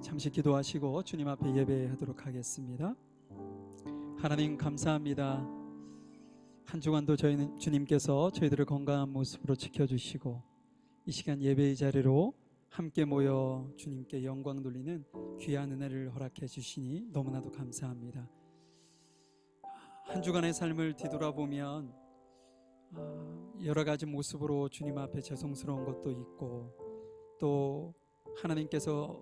잠시 기도하시고 주님 앞에 예배하도록 하겠습니다. 하나님 감사합니다. 한 주간도 저희는 주님께서 저희들을 건강한 모습으로 지켜주시고 이 시간 예배의 자리로 함께 모여 주님께 영광 돌리는 귀한 은혜를 허락해 주시니 너무나도 감사합니다. 한 주간의 삶을 뒤돌아보면 여러 가지 모습으로 주님 앞에 죄송스러운 것도 있고, 또 하나님께서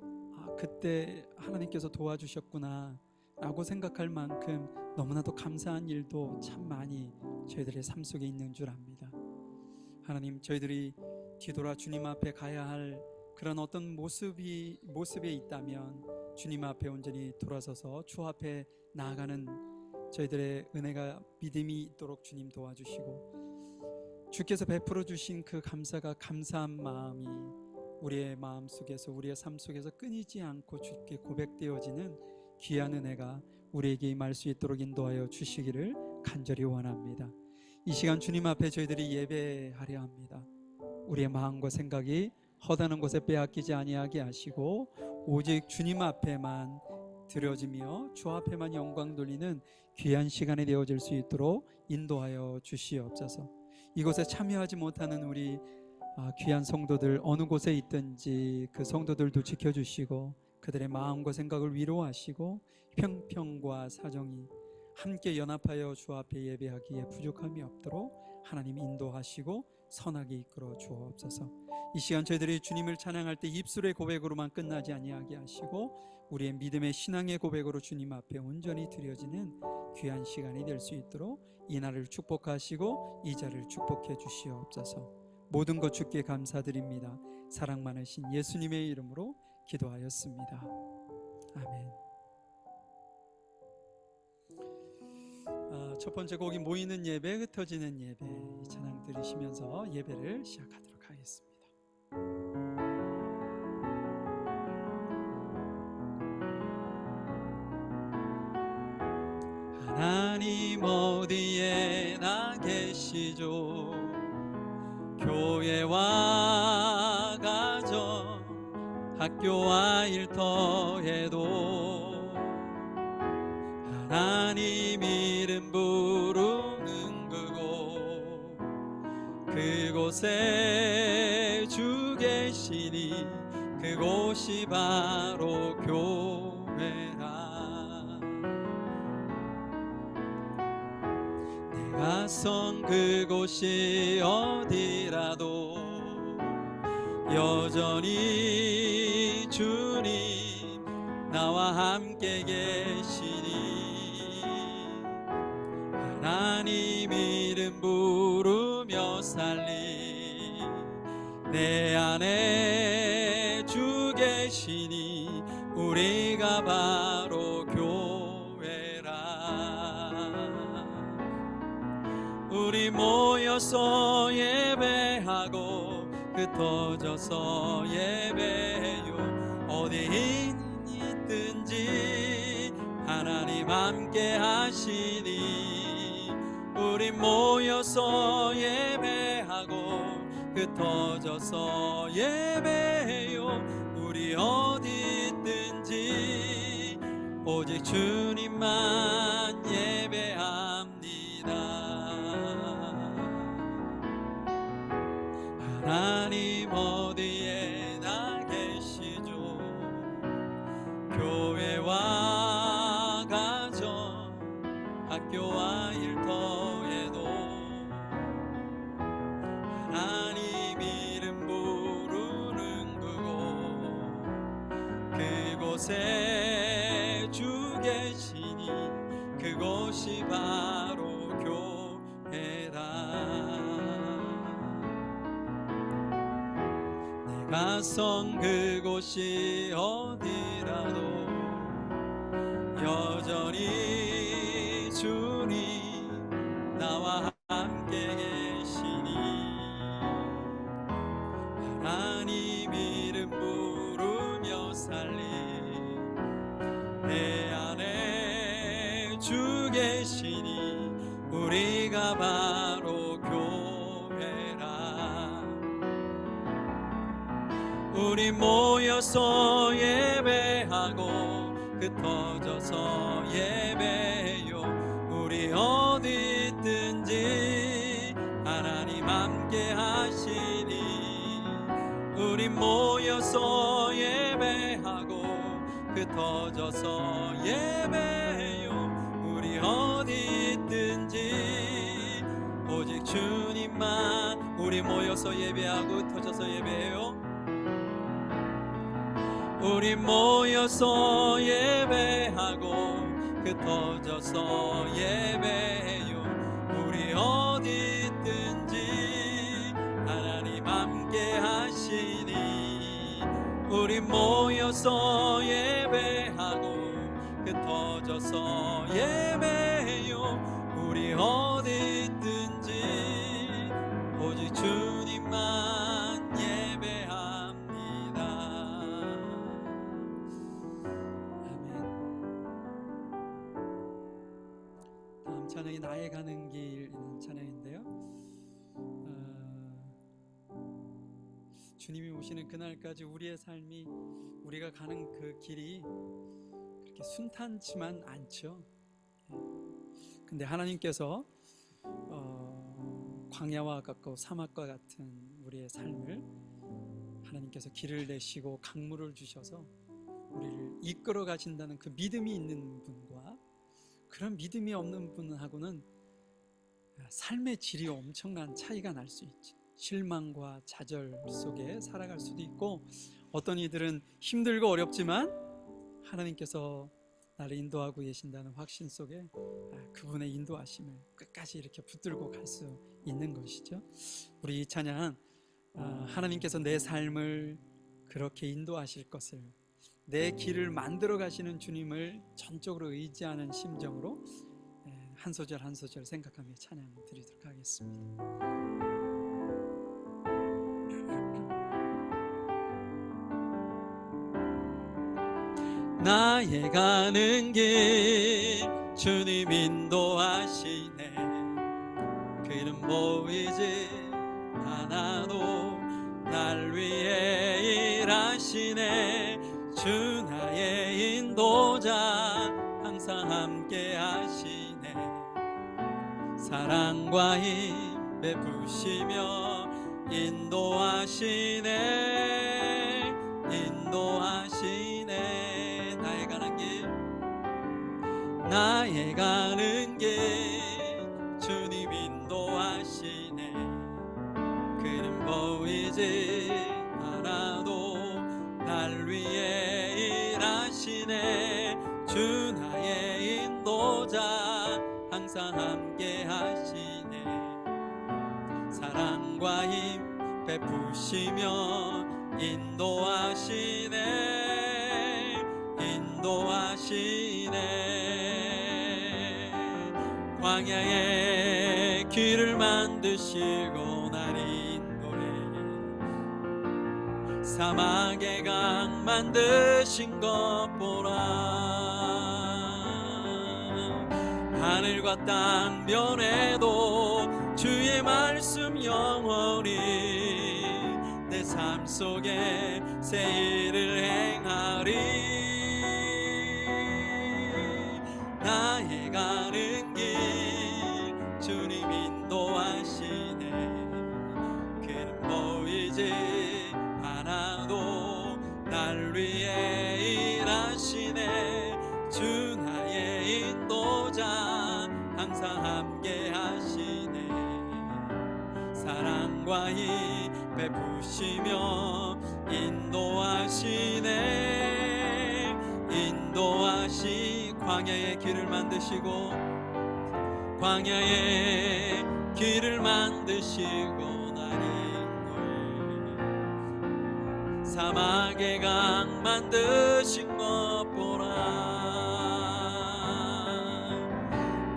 그때 하나님께서 도와주셨구나 라고 생각할 만큼 너무나도 감사한 일도 참 많이 저희들의 삶 속에 있는 줄 압니다. 하나님, 저희들이 뒤돌아 주님 앞에 가야 할 그런 어떤 모습에 있다면 주님 앞에 온전히 돌아서서 주 앞에 나아가는 저희들의 은혜가 믿음이 있도록 주님 도와주시고, 주께서 베풀어 주신 그 감사한 마음이 우리의 마음 속에서, 우리의 삶 속에서 끊이지 않고 주께 고백되어지는 귀한 은혜가 우리에게 임할 수 있도록 인도하여 주시기를 간절히 원합니다. 이 시간 주님 앞에 저희들이 예배하려 합니다. 우리의 마음과 생각이 허다한 곳에 빼앗기지 아니하게 하시고 오직 주님 앞에만 드려지며 주 앞에만 영광 돌리는 귀한 시간이 되어질 수 있도록 인도하여 주시옵소서. 이곳에 참여하지 못하는 우리 귀한 성도들 어느 곳에 있든지 그 성도들도 지켜주시고 그들의 마음과 생각을 위로하시고 평평과 사정이 함께 연합하여 주 앞에 예배하기에 부족함이 없도록 하나님 인도하시고 선하게 이끌어 주옵소서. 이 시간 저희들이 주님을 찬양할 때 입술의 고백으로만 끝나지 아니하게 하시고 우리의 믿음의 신앙의 고백으로 주님 앞에 온전히 드려지는 귀한 시간이 될 수 있도록 이 날을 축복하시고 이 자리를 축복해 주시옵소서. 모든 것 주께 감사드립니다. 사랑 많으신 예수님의 이름으로 기도하였습니다. 아멘. 첫 번째 곡이 모이는 예배, 흩어지는 예배, 이 찬양 들으시면서 예배를 시작하도록 하겠습니다. 하나님 어디에나 계시죠. 교회와 가정, 학교와 일터에도 하나님 이름 부르는 그곳, 그곳에 주 계시니 그곳이 바로 교회라. 내가 선 그곳이 어디라도 여전히 주님 나와 함께 계시니 하나님 이름 부르며 살리 내 안에 주 계시니 우리가 바로 교회라. 우리 모여서 예배하고 흩어져서 예배요. 어디 있든지 하나님 함께 하시니 우리 모여서 예배하고 흩어져서 예배요. 우리 어디 있든지 오직 주님만 예배합니다. 하나님 어디에나 계시죠. 교회와 가정, 학교와 일터에도 하나님 이름 부르는 그곳에 주 계시니 그곳이 바로 교회라. 내가 선 그곳이 어디라도 여전히 주님 나와 함께 계시니 하나님 이름 부르며 살리 내 안에 주 계시니 우리가 바로 교회라. 우리 모여서 예배하고 흩어져서 예배해요. 우리 어디 있든지 하나님 함께 하시니 우리 모여서 예배하고 흩어져서 예배해요. 우리 어디 있든지 오직 주님만. 우리 모여서 예배하고 흩어져서 예배해요. 우리 모여서 예배하고 흩어져서 예배해요. 우리 어디 있든지 하나님 함께 하시니 우리 모여서 예배하고 흩어져서 예배해요. 우리 어디 있든지 오직 주님만 예배합니다. 아멘. 다음 찬양이 나의 가는 길이라는 찬양인데요. 주님이 오시는 그날까지 우리의 삶이, 우리가 가는 그 길이 그렇게 순탄치만 않죠. 근데 하나님께서 광야와 가까워 사막과 같은 우리의 삶을 하나님께서 길을 내시고 강물을 주셔서 우리를 이끌어 가신다는 그 믿음이 있는 분과 그런 믿음이 없는 분하고는 삶의 질이 엄청난 차이가 날 수 있죠. 실망과 좌절 속에 살아갈 수도 있고, 어떤 이들은 힘들고 어렵지만 하나님께서 나를 인도하고 계신다는 확신 속에 그분의 인도하심을 끝까지 이렇게 붙들고 갈 수 있는 것이죠. 우리 이 찬양, 하나님께서 내 삶을 그렇게 인도하실 것을, 내 길을 만들어 가시는 주님을 전적으로 의지하는 심정으로 한 소절 한 소절 생각하며 찬양 드리도록 하겠습니다. 나의 가는 길 주님 인도하시네. 그는 보이지 않아도 날 위해 일하시네. 주 나의 인도자 항상 함께 하시네. 사랑과 힘 베푸시며 인도하시네. 인도하시네. 나의 가는 길 주님 인도하시네. 그는 보이지 않아도 날 위해 일하시네. 주 나의 인도자 항상 함께 하시네. 사랑과 힘 베푸시며 인도하시네. 인도하시네. 광야에 길을 만드시고 날 인도해. 사막에 강 만드신 것 보라. 하늘과 땅 변해도 주의 말씀 영원히 내 삶 속에 새 일을 행하리. 나의 가는 길 주님 인도하시네. 그는 보이지 않아도 날 위해 일하시네. 주 나의 인도자 항상 함께 하시네. 사랑과 힘 베푸시며 인도하시네. 인도하시. 광야의 길을 만드시고, 광야의 길을 만드시고 날 인도해. 사막에 강 만드신 것 보라.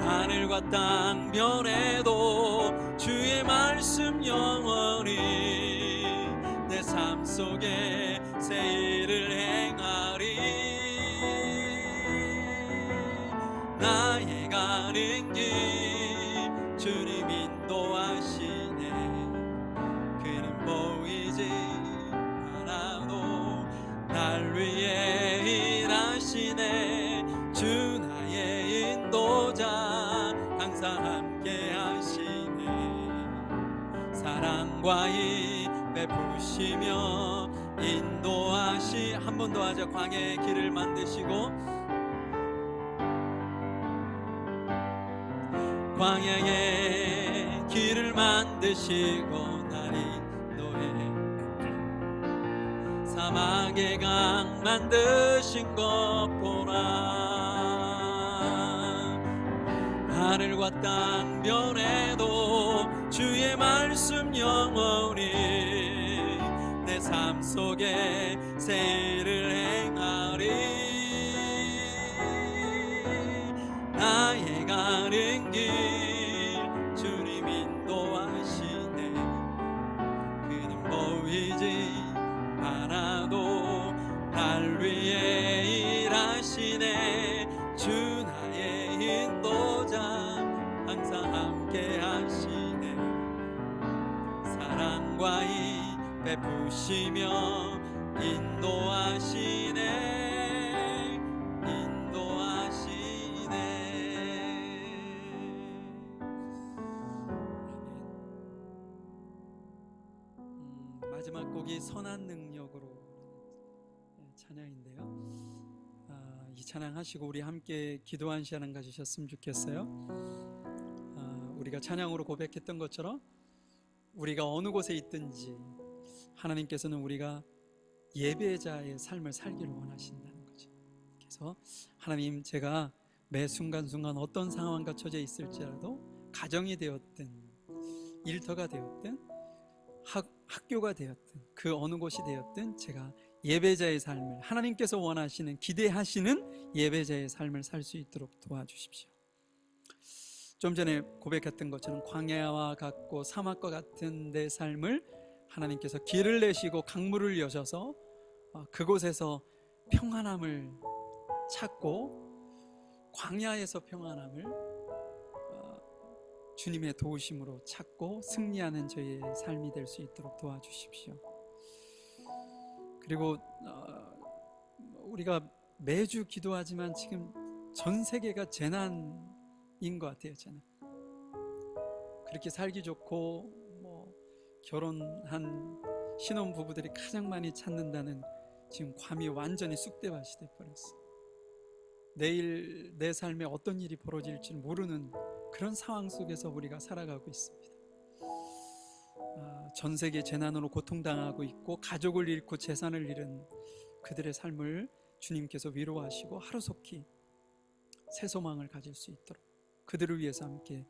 하늘과 땅 변해도 주의 말씀 영원히 내 삶 속에 새 일을 행하리. 나의 가는 길 주님 인도하시네. 그는 보이지 않아도 사랑과 이 베푸시며 인도하시. 한 번 더 하자. 광야의 길을 만드시고, 광야의 길을 만드시고 날 인도해. 사막의 강 만드신 것 보라. 하늘과 땅 변해도 주의 말씀 영원히 내 삶 속에 새 일을 행하리. 나의 가는 길 주님 인도하시네. 그는 보이지 않아도 날 위해 일하시네. 주 나의 인도자 항상 함께 하시네. 사랑과 이 베푸시며 인도하시네. 인도하시네. 마지막 곡이 선한 능력으로 찬양인데요. 이 찬양 하시고 우리 함께 기도한 시간 가지셨으면 좋겠어요. 우리가 찬양으로 고백했던 것처럼 우리가 어느 곳에 있든지 하나님께서는 우리가 예배자의 삶을 살기를 원하신다는 거죠. 그래서 하나님, 제가 매 순간순간 어떤 상황과 처져 있을지라도, 가정이 되었든 일터가 되었든 학교가 되었든 그 어느 곳이 되었든 제가 예배자의 삶을, 하나님께서 원하시는, 기대하시는 예배자의 삶을 살 수 있도록 도와주십시오. 좀 전에 고백했던 것처럼 광야와 같고 사막과 같은 내 삶을 하나님께서 길을 내시고 강물을 여셔서 그곳에서 평안함을 찾고, 광야에서 평안함을 주님의 도우심으로 찾고 승리하는 저희의 삶이 될 수 있도록 도와주십시오. 그리고 우리가 매주 기도하지만 지금 전 세계가 재난인 것 같아요. 재난. 그렇게 살기 좋고 결혼한 신혼부부들이 가장 많이 찾는다는 지금 괌이 완전히 쑥대밭이 돼버렸어. 내일 내 삶에 어떤 일이 벌어질지 모르는 그런 상황 속에서 우리가 살아가고 있습니다. 전 세계 재난으로 고통당하고 있고 가족을 잃고 재산을 잃은 그들의 삶을 주님께서 위로하시고 하루속히 새 소망을 가질 수 있도록 그들을 위해서 함께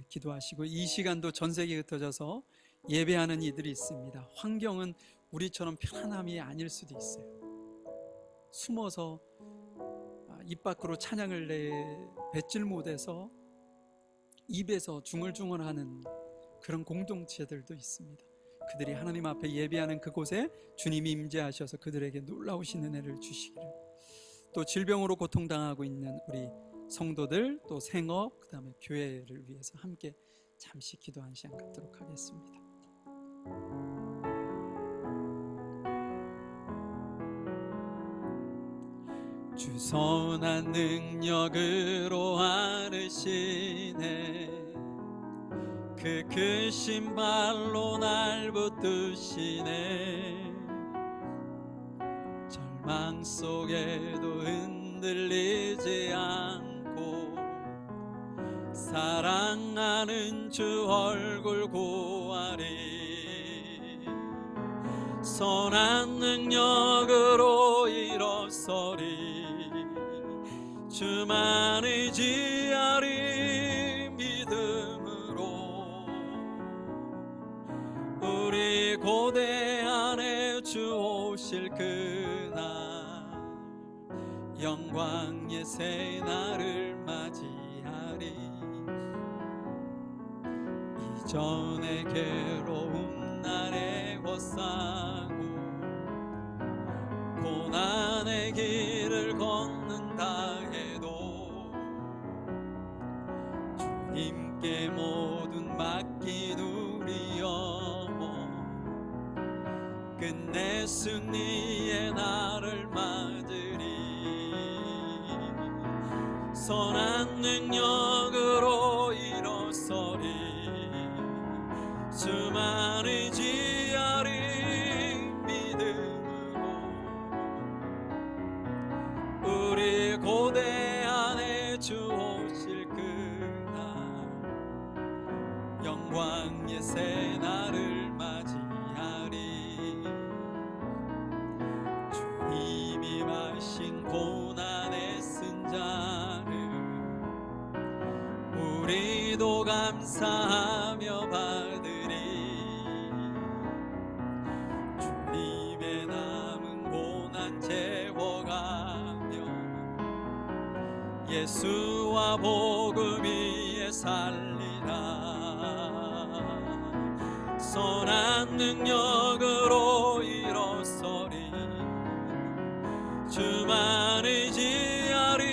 기도하시고, 이 시간도 전 세계에 흩어져서 예배하는 이들이 있습니다. 환경은 우리처럼 편안함이 아닐 수도 있어요. 숨어서 입 밖으로 찬양을 뱉질 못해서 입에서 중얼중얼하는 그런 공동체들도 있습니다. 그들이 하나님 앞에 예배하는 그곳에 주님이 임재하셔서 그들에게 놀라우신 은혜를 주시기를, 또 질병으로 고통당하고 있는 우리 성도들, 또 생업, 그 다음에 교회를 위해서 함께 잠시 기도한 시간 갖도록 하겠습니다. 주 선한 능력으로 하르시네. 그 크신 발로 날 붙드시네. 절망 속에도 흔들리지 않고 사랑하는 주 얼굴 구하리. 선한 능력으로 일어서리. 주만 의지하리. 믿음으로 우리 고대 안에 주 오실 그날, 영광의 새 날을 맞이하리. 이전의 괴로운 날에 곧사고 고난의 길을 걷는다 해도 주님께 모든 맡긴 우리 영혼, 끝내 승리의 날을 맞으리. 선한 능력으로 일어서리. 주 주만 의지하리 믿음으로 우리 고대 안에 주 오실 그날 영광의 새날을 맞이하리 주님이 마신 고난의 쓴 잔을 우리도 감사하며 받으리 주님의 남은 고난 채워가며 예수와 복음 위에 살리라 선한 능력으로 일어서리 주만 의지하리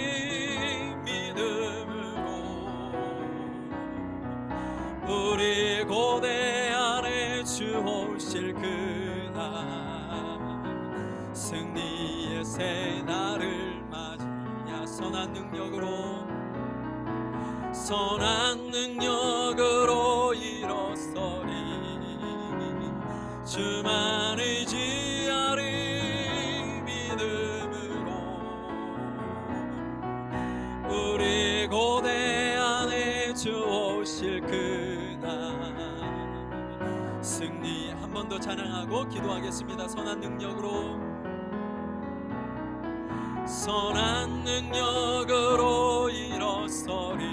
믿음으로 우리 고대 안에 주 오실 그날 승리의 새날을 맞이야 선한 능력으로 일어서리 주만 의지하리 믿음으로 우리 고대 안에 주 오실 그날 승리 한 번 더 찬양하고 기도하겠습니다. 선한 능력으로 일어서리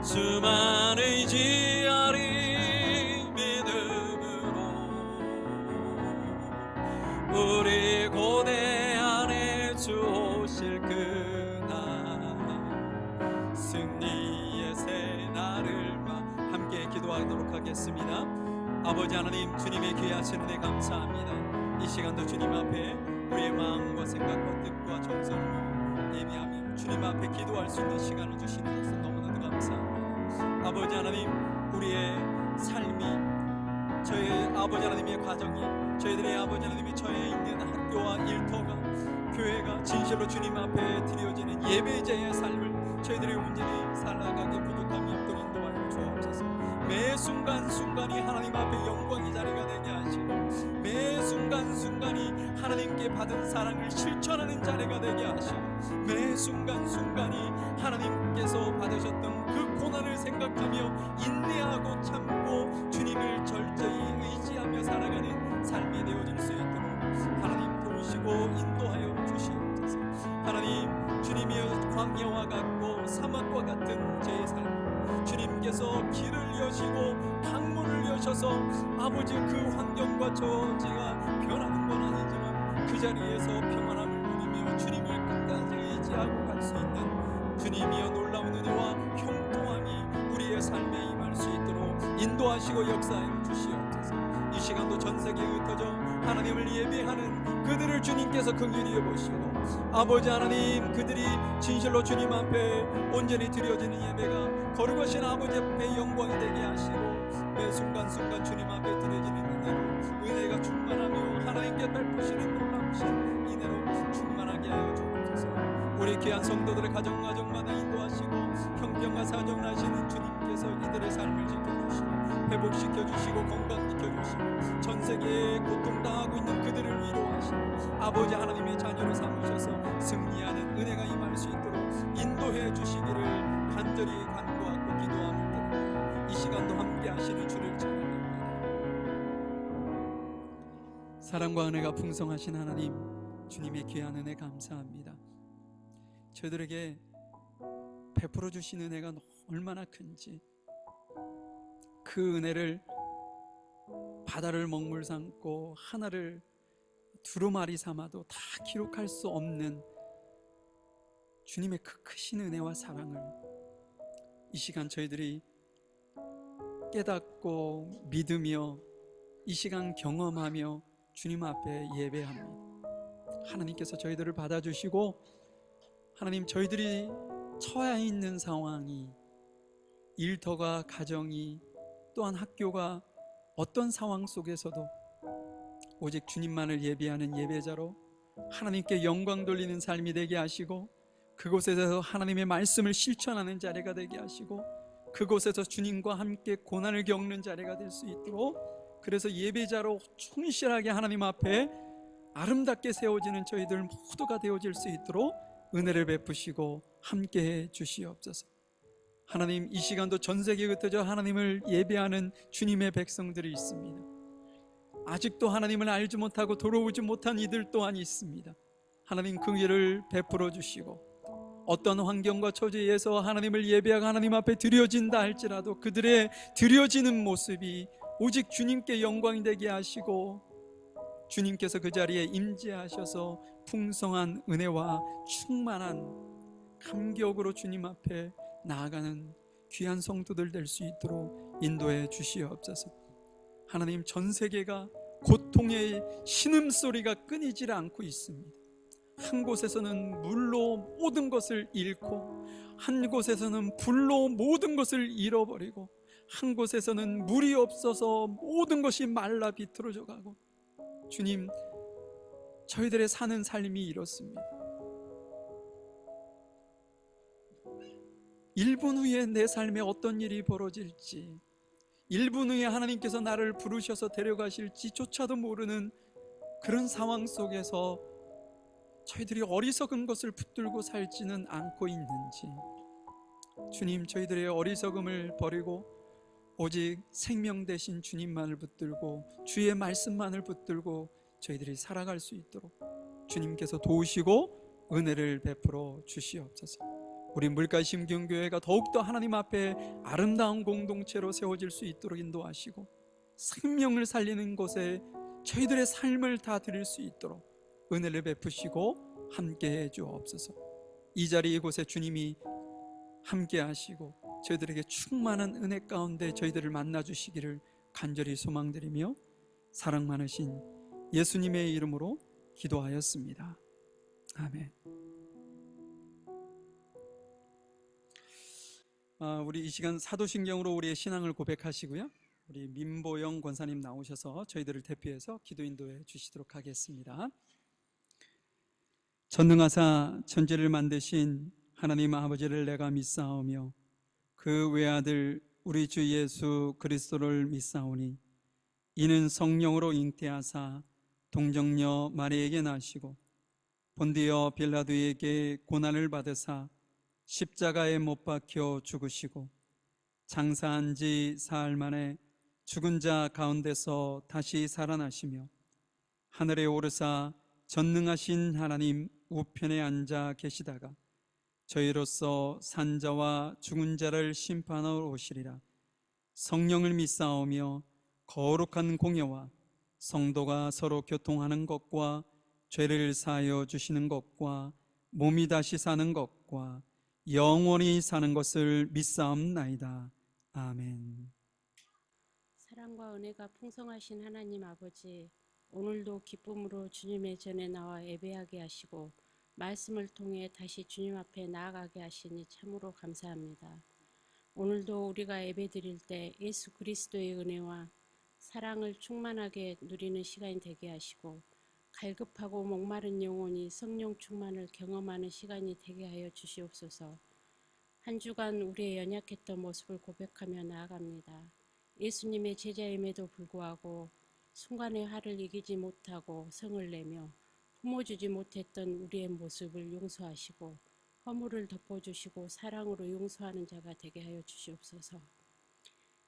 주만 의지하리 믿음으로 우리 고대 안에 주 오실 그날 승리의 새날을 함께 기도하도록 하겠습니다. 아버지 하나님, 주님의 귀하신 은혜 감사합니다. 이 시간도 주님 앞에 우리의 마음과 생각과 뜻과 정성으로 예비하며 주님 앞에 기도할 수 있는 시간을 주시는 것을 너무나도 감사합니다. 아버지 하나님, 우리의 삶이, 저희 아버지 하나님의 가정이, 저희들의 아버지 하나님의 처해 있는 학교와 일터가, 교회가 진실로 주님 앞에 드려지는 예배자의 삶을 저희들이 온전히 살아가게 부족함이 없도록 인도하여 주옵소서. 매 순간순간이 하나님 앞에 영광의 자리가 되게 하시고 매 순간순간이 하나님께 받은 사랑을 실천하는 자리가 되게 하시고 매 순간순간이 하나님께서 받으셨던 그 고난을 생각하며 인내하고 참고 주님을 철저히 의지하며 살아가는 삶이 되어질 수 있도록 하나님 도우시고 인도하여 주시옵소서. 하나님, 주님이여 광야와 같고 사막과 같은 제 삶 주님께서 길을 여시고 강문을 여셔서 아버지 그 환경과 처지가 변하는 건 아니지만 그 자리에서 평안함을 누리며 주님을 끝까지 의지하고 갈 수 있는 주님이여 놀라운 은혜와 형통함이 우리의 삶에 임할 수 있도록 인도하시고 역사하여 주시옵소서. 이 시간도 전 세계에 흩어져 하나님을 예배하는 그들을 주님께서 긍휼히 여보시고 아버지 하나님, 그들이 진실로 주님 앞에 온전히 드려지는 예배가 거룩하신 아버지 앞에 영광이 되게 하시고 매 순간순간 주님 앞에 드려지는 은혜가 충만하며 하나님께 베푸시는 놀라우신 은혜로 충만하게 하여 주옵소서. 우리 귀한 성도들의 가정마다 인도하시고 형편과 사정을 하시는 주님께서 이들의 삶을 지켜주시고 회복시켜주시고 건강시켜주시고 전 세계에 고통당하고 있는 그들을 위로하시고 아버지 하나님의 자녀로 삼으셔서 승리하는 은혜가 임할 수 있도록 인도해 주시기를 간절히 간구하고 기도합니다. 이 시간도 함께 하시는 주를 찬양합니다. 사랑과 은혜가 풍성하신 하나님, 주님의 귀한 은혜 감사합니다. 저희들에게 베풀어 주신 은혜가 얼마나 큰지 그 은혜를 바다를 먹물 삼고 하나를 두루마리 삼아도 다 기록할 수 없는 주님의 그 크신 은혜와 사랑을 이 시간 저희들이 깨닫고 믿으며 이 시간 경험하며 주님 앞에 예배합니다. 하나님께서 저희들을 받아주시고 하나님, 저희들이 처해 있는 상황이 일터가 가정이 또한 학교가 어떤 상황 속에서도 오직 주님만을 예배하는 예배자로 하나님께 영광 돌리는 삶이 되게 하시고 그곳에서 하나님의 말씀을 실천하는 자리가 되게 하시고 그곳에서 주님과 함께 고난을 겪는 자리가 될 수 있도록, 그래서 예배자로 충실하게 하나님 앞에 아름답게 세워지는 저희들 모두가 되어질 수 있도록 은혜를 베푸시고 함께해 주시옵소서. 하나님, 이 시간도 전 세계에 흩어져 하나님을 예배하는 주님의 백성들이 있습니다. 아직도 하나님을 알지 못하고 돌아오지 못한 이들 또한 있습니다. 하나님, 그 일을 베풀어 주시고, 어떤 환경과 처지에서 하나님을 예배하고 하나님 앞에 드려진다 할지라도 그들의 드려지는 모습이 오직 주님께 영광이 되게 하시고, 주님께서 그 자리에 임재하셔서 풍성한 은혜와 충만한 감격으로 주님 앞에 나아가는 귀한 성도들 될 수 있도록 인도해 주시옵소서. 하나님, 전 세계가 고통의 신음소리가 끊이질 않고 있습니다. 한 곳에서는 물로 모든 것을 잃고, 한 곳에서는 불로 모든 것을 잃어버리고, 한 곳에서는 물이 없어서 모든 것이 말라 비틀어져 가고, 주님, 저희들의 사는 삶이 이렇습니다. 1분 후에 내 삶에 어떤 일이 벌어질지, 1분 후에 하나님께서 나를 부르셔서 데려가실지조차도 모르는 그런 상황 속에서 저희들이 어리석은 것을 붙들고 살지는 않고 있는지, 주님, 저희들의 어리석음을 버리고 오직 생명 되신 주님만을 붙들고 주의 말씀만을 붙들고 저희들이 살아갈 수 있도록 주님께서 도우시고 은혜를 베풀어 주시옵소서. 우리 물가심경교회가 더욱더 하나님 앞에 아름다운 공동체로 세워질 수 있도록 인도하시고, 생명을 살리는 곳에 저희들의 삶을 다 드릴 수 있도록 은혜를 베푸시고 함께해 주옵소서. 이 자리 이곳에 주님이 함께 하시고 저희들에게 충만한 은혜 가운데 저희들을 만나 주시기를 간절히 소망드리며 사랑 많으신 예수님의 이름으로 기도하였습니다. 아멘. 우리 이 시간 사도신경으로 우리의 신앙을 고백하시고요, 우리 민보영 권사님 나오셔서 저희들을 대표해서 기도 인도해 주시도록 하겠습니다. 전능하사 천지를 만드신 하나님 아버지를 내가 믿사오며 그 외아들 우리 주 예수 그리스도를 믿사오니, 이는 성령으로 잉태하사 동정녀 마리에게 나시고 본디어 빌라도에게 고난을 받으사 십자가에 못 박혀 죽으시고 장사한 지 사흘 만에 죽은 자 가운데서 다시 살아나시며 하늘에 오르사 전능하신 하나님 우편에 앉아 계시다가 저희로서 산자와 죽은 자를 심판하러 오시리라. 성령을 믿사오며 거룩한 공예와 성도가 서로 교통하는 것과 죄를 사하여 주시는 것과 몸이 다시 사는 것과 영원히 사는 것을 믿사옵나이다. 아멘. 사랑과 은혜가 풍성하신 하나님 아버지, 오늘도 기쁨으로 주님의 전에 나와 예배하게 하시고 말씀을 통해 다시 주님 앞에 나아가게 하시니 참으로 감사합니다. 오늘도 우리가 예배드릴 때 예수 그리스도의 은혜와 사랑을 충만하게 누리는 시간이 되게 하시고, 갈급하고 목마른 영혼이 성령 충만을 경험하는 시간이 되게 하여 주시옵소서. 한 주간 우리의 연약했던 모습을 고백하며 나아갑니다. 예수님의 제자임에도 불구하고 순간의 화를 이기지 못하고 성을 내며 품어주지 못했던 우리의 모습을 용서하시고 허물을 덮어주시고 사랑으로 용서하는 자가 되게 하여 주시옵소서.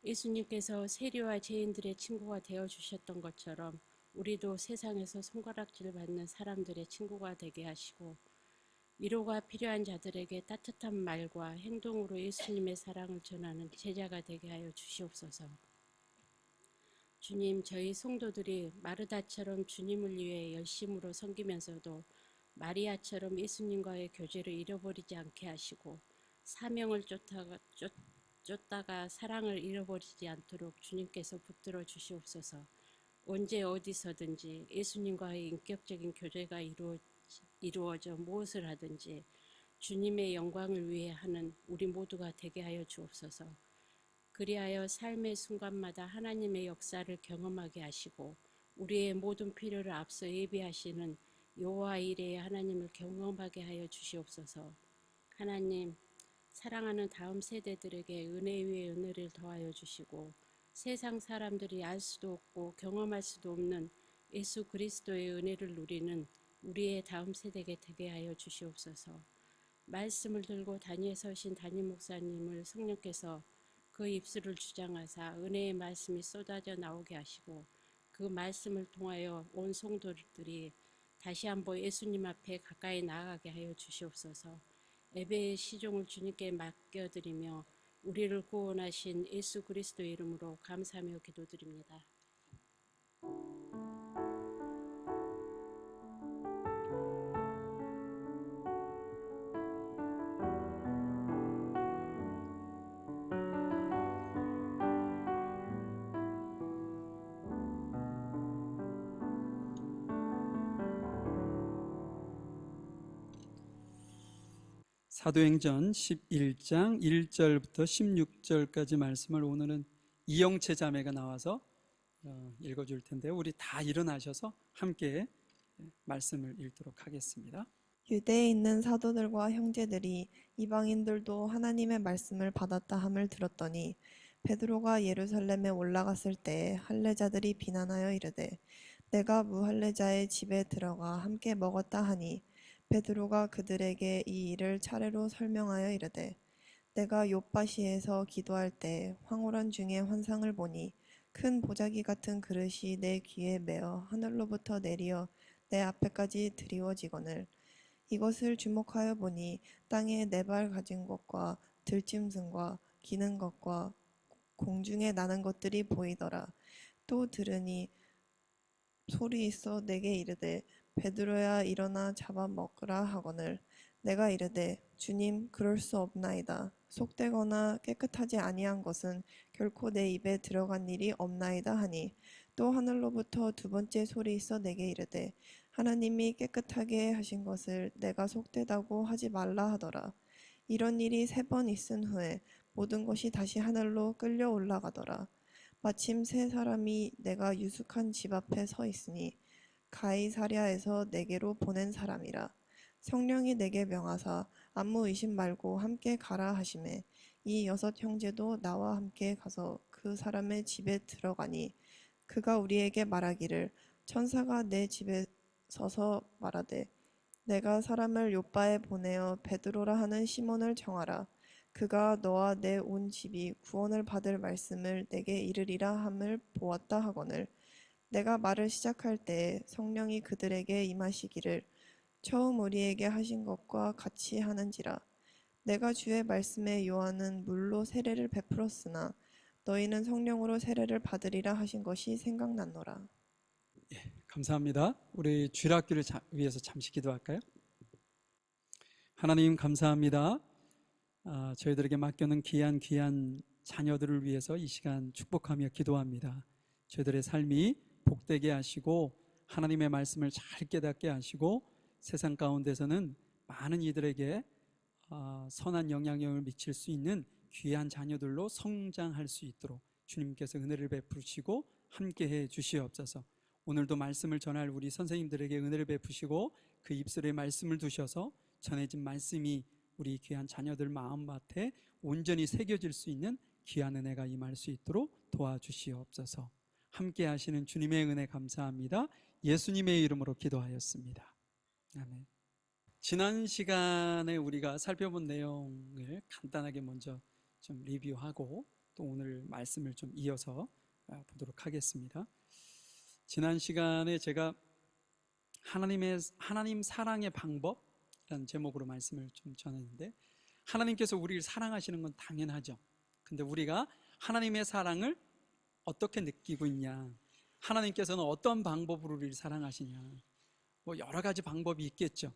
예수님께서 세리와 죄인들의 친구가 되어주셨던 것처럼 우리도 세상에서 손가락질 받는 사람들의 친구가 되게 하시고, 위로가 필요한 자들에게 따뜻한 말과 행동으로 예수님의 사랑을 전하는 제자가 되게 하여 주시옵소서. 주님, 저희 성도들이 마르다처럼 주님을 위해 열심으로 섬기면서도 마리아처럼 예수님과의 교제를 잃어버리지 않게 하시고, 사명을 쫓다가 사랑을 잃어버리지 않도록 주님께서 붙들어 주시옵소서. 언제 어디서든지 예수님과의 인격적인 교제가 이루어져 무엇을 하든지 주님의 영광을 위해 하는 우리 모두가 되게 하여 주옵소서. 그리하여 삶의 순간마다 하나님의 역사를 경험하게 하시고 우리의 모든 필요를 앞서 예비하시는 여호와 이레의 하나님을 경험하게 하여 주시옵소서. 하나님, 사랑하는 다음 세대들에게 은혜 위에 은혜를 더하여 주시고 세상 사람들이 알 수도 없고 경험할 수도 없는 예수 그리스도의 은혜를 누리는 우리의 다음 세대에게 되게 하여 주시옵소서. 말씀을 들고 단위에 서신 담임 목사님을 성령께서 그 입술을 주장하사 은혜의 말씀이 쏟아져 나오게 하시고 그 말씀을 통하여 온 성도들이 다시 한번 예수님 앞에 가까이 나아가게 하여 주시옵소서. 예배의 시종을 주님께 맡겨드리며 우리를 구원하신 예수 그리스도의 이름으로 감사하며 기도드립니다. 사도행전 11장 1절부터 16절까지 말씀을 오늘은 이영채 자매가 나와서 읽어줄 텐데 우리 다 일어나셔서 함께 말씀을 읽도록 하겠습니다. 유대에 있는 사도들과 형제들이 이방인들도 하나님의 말씀을 받았다 함을 들었더니 베드로가 예루살렘에 올라갔을 때에 할례자들이 비난하여 이르되 내가 무할례자의 집에 들어가 함께 먹었다 하니 베드로가 그들에게 이 일을 차례로 설명하여 이르되 내가 욥바시에서 기도할 때 황홀한 중에 환상을 보니 큰 보자기 같은 그릇이 내 귀에 매어 하늘로부터 내리어 내 앞에까지 드리워지거늘 이것을 주목하여 보니 땅에 네 발 가진 것과 들짐승과 기는 것과 공중에 나는 것들이 보이더라. 또 들으니 소리 있어 내게 이르되 베드로야 일어나 잡아 먹으라 하거늘 내가 이르되 주님 그럴 수 없나이다. 속되거나 깨끗하지 아니한 것은 결코 내 입에 들어간 일이 없나이다 하니 또 하늘로부터 두 번째 소리 있어 내게 이르되 하나님이 깨끗하게 하신 것을 내가 속되다고 하지 말라 하더라. 이런 일이 3번 있은 후에 모든 것이 다시 하늘로 끌려 올라가더라. 마침 3사람이 내가 유숙한 집 앞에 서 있으니 가이사랴에서 내게로 보낸 사람이라. 성령이 내게 명하사 아무 의심 말고 함께 가라 하시매 이 6 형제도 나와 함께 가서 그 사람의 집에 들어가니 그가 우리에게 말하기를 천사가 내 집에 서서 말하되 내가 사람을 요바에 보내어 베드로라 하는 시몬을 정하라. 그가 너와 내 온 집이 구원을 받을 말씀을 내게 이르리라 함을 보았다 하거늘 내가 말을 시작할 때에 성령이 그들에게 임하시기를 처음 우리에게 하신 것과 같이 하는지라. 내가 주의 말씀에 요한은 물로 세례를 베풀었으나 너희는 성령으로 세례를 받으리라 하신 것이 생각났노라. 감사합니다. 우리 주일학교를 위해서 잠시 기도할까요? 하나님 감사합니다. 저희들에게 맡겨놓은 귀한 자녀들을 위해서 이 시간 축복하며 기도합니다. 저희들의 삶이 복되게 하시고 하나님의 말씀을 잘 깨닫게 하시고 세상 가운데서는 많은 이들에게 선한 영향력을 미칠 수 있는 귀한 자녀들로 성장할 수 있도록 주님께서 은혜를 베푸시고 함께해 주시옵소서. 오늘도 말씀을 전할 우리 선생님들에게 은혜를 베푸시고 그 입술에 말씀을 두셔서 전해진 말씀이 우리 귀한 자녀들 마음밭에 온전히 새겨질 수 있는 귀한 은혜가 임할 수 있도록 도와주시옵소서. 함께 하시는 주님의 은혜 감사합니다. 예수님의 이름으로 기도하였습니다. 아멘. 지난 시간에 우리가 살펴본 내용을 간단하게 먼저 좀 리뷰하고 또 오늘 말씀을 좀 이어서 보도록 하겠습니다. 지난 시간에 제가 하나님 사랑의 방법이라는 제목으로 말씀을 좀 전했는데 하나님께서 우리를 사랑하시는 건 당연하죠. 근데 우리가 하나님의 사랑을 어떻게 느끼고 있냐, 하나님께서는 어떤 방법으로 우리를 사랑하시냐, 뭐 여러 가지 방법이 있겠죠.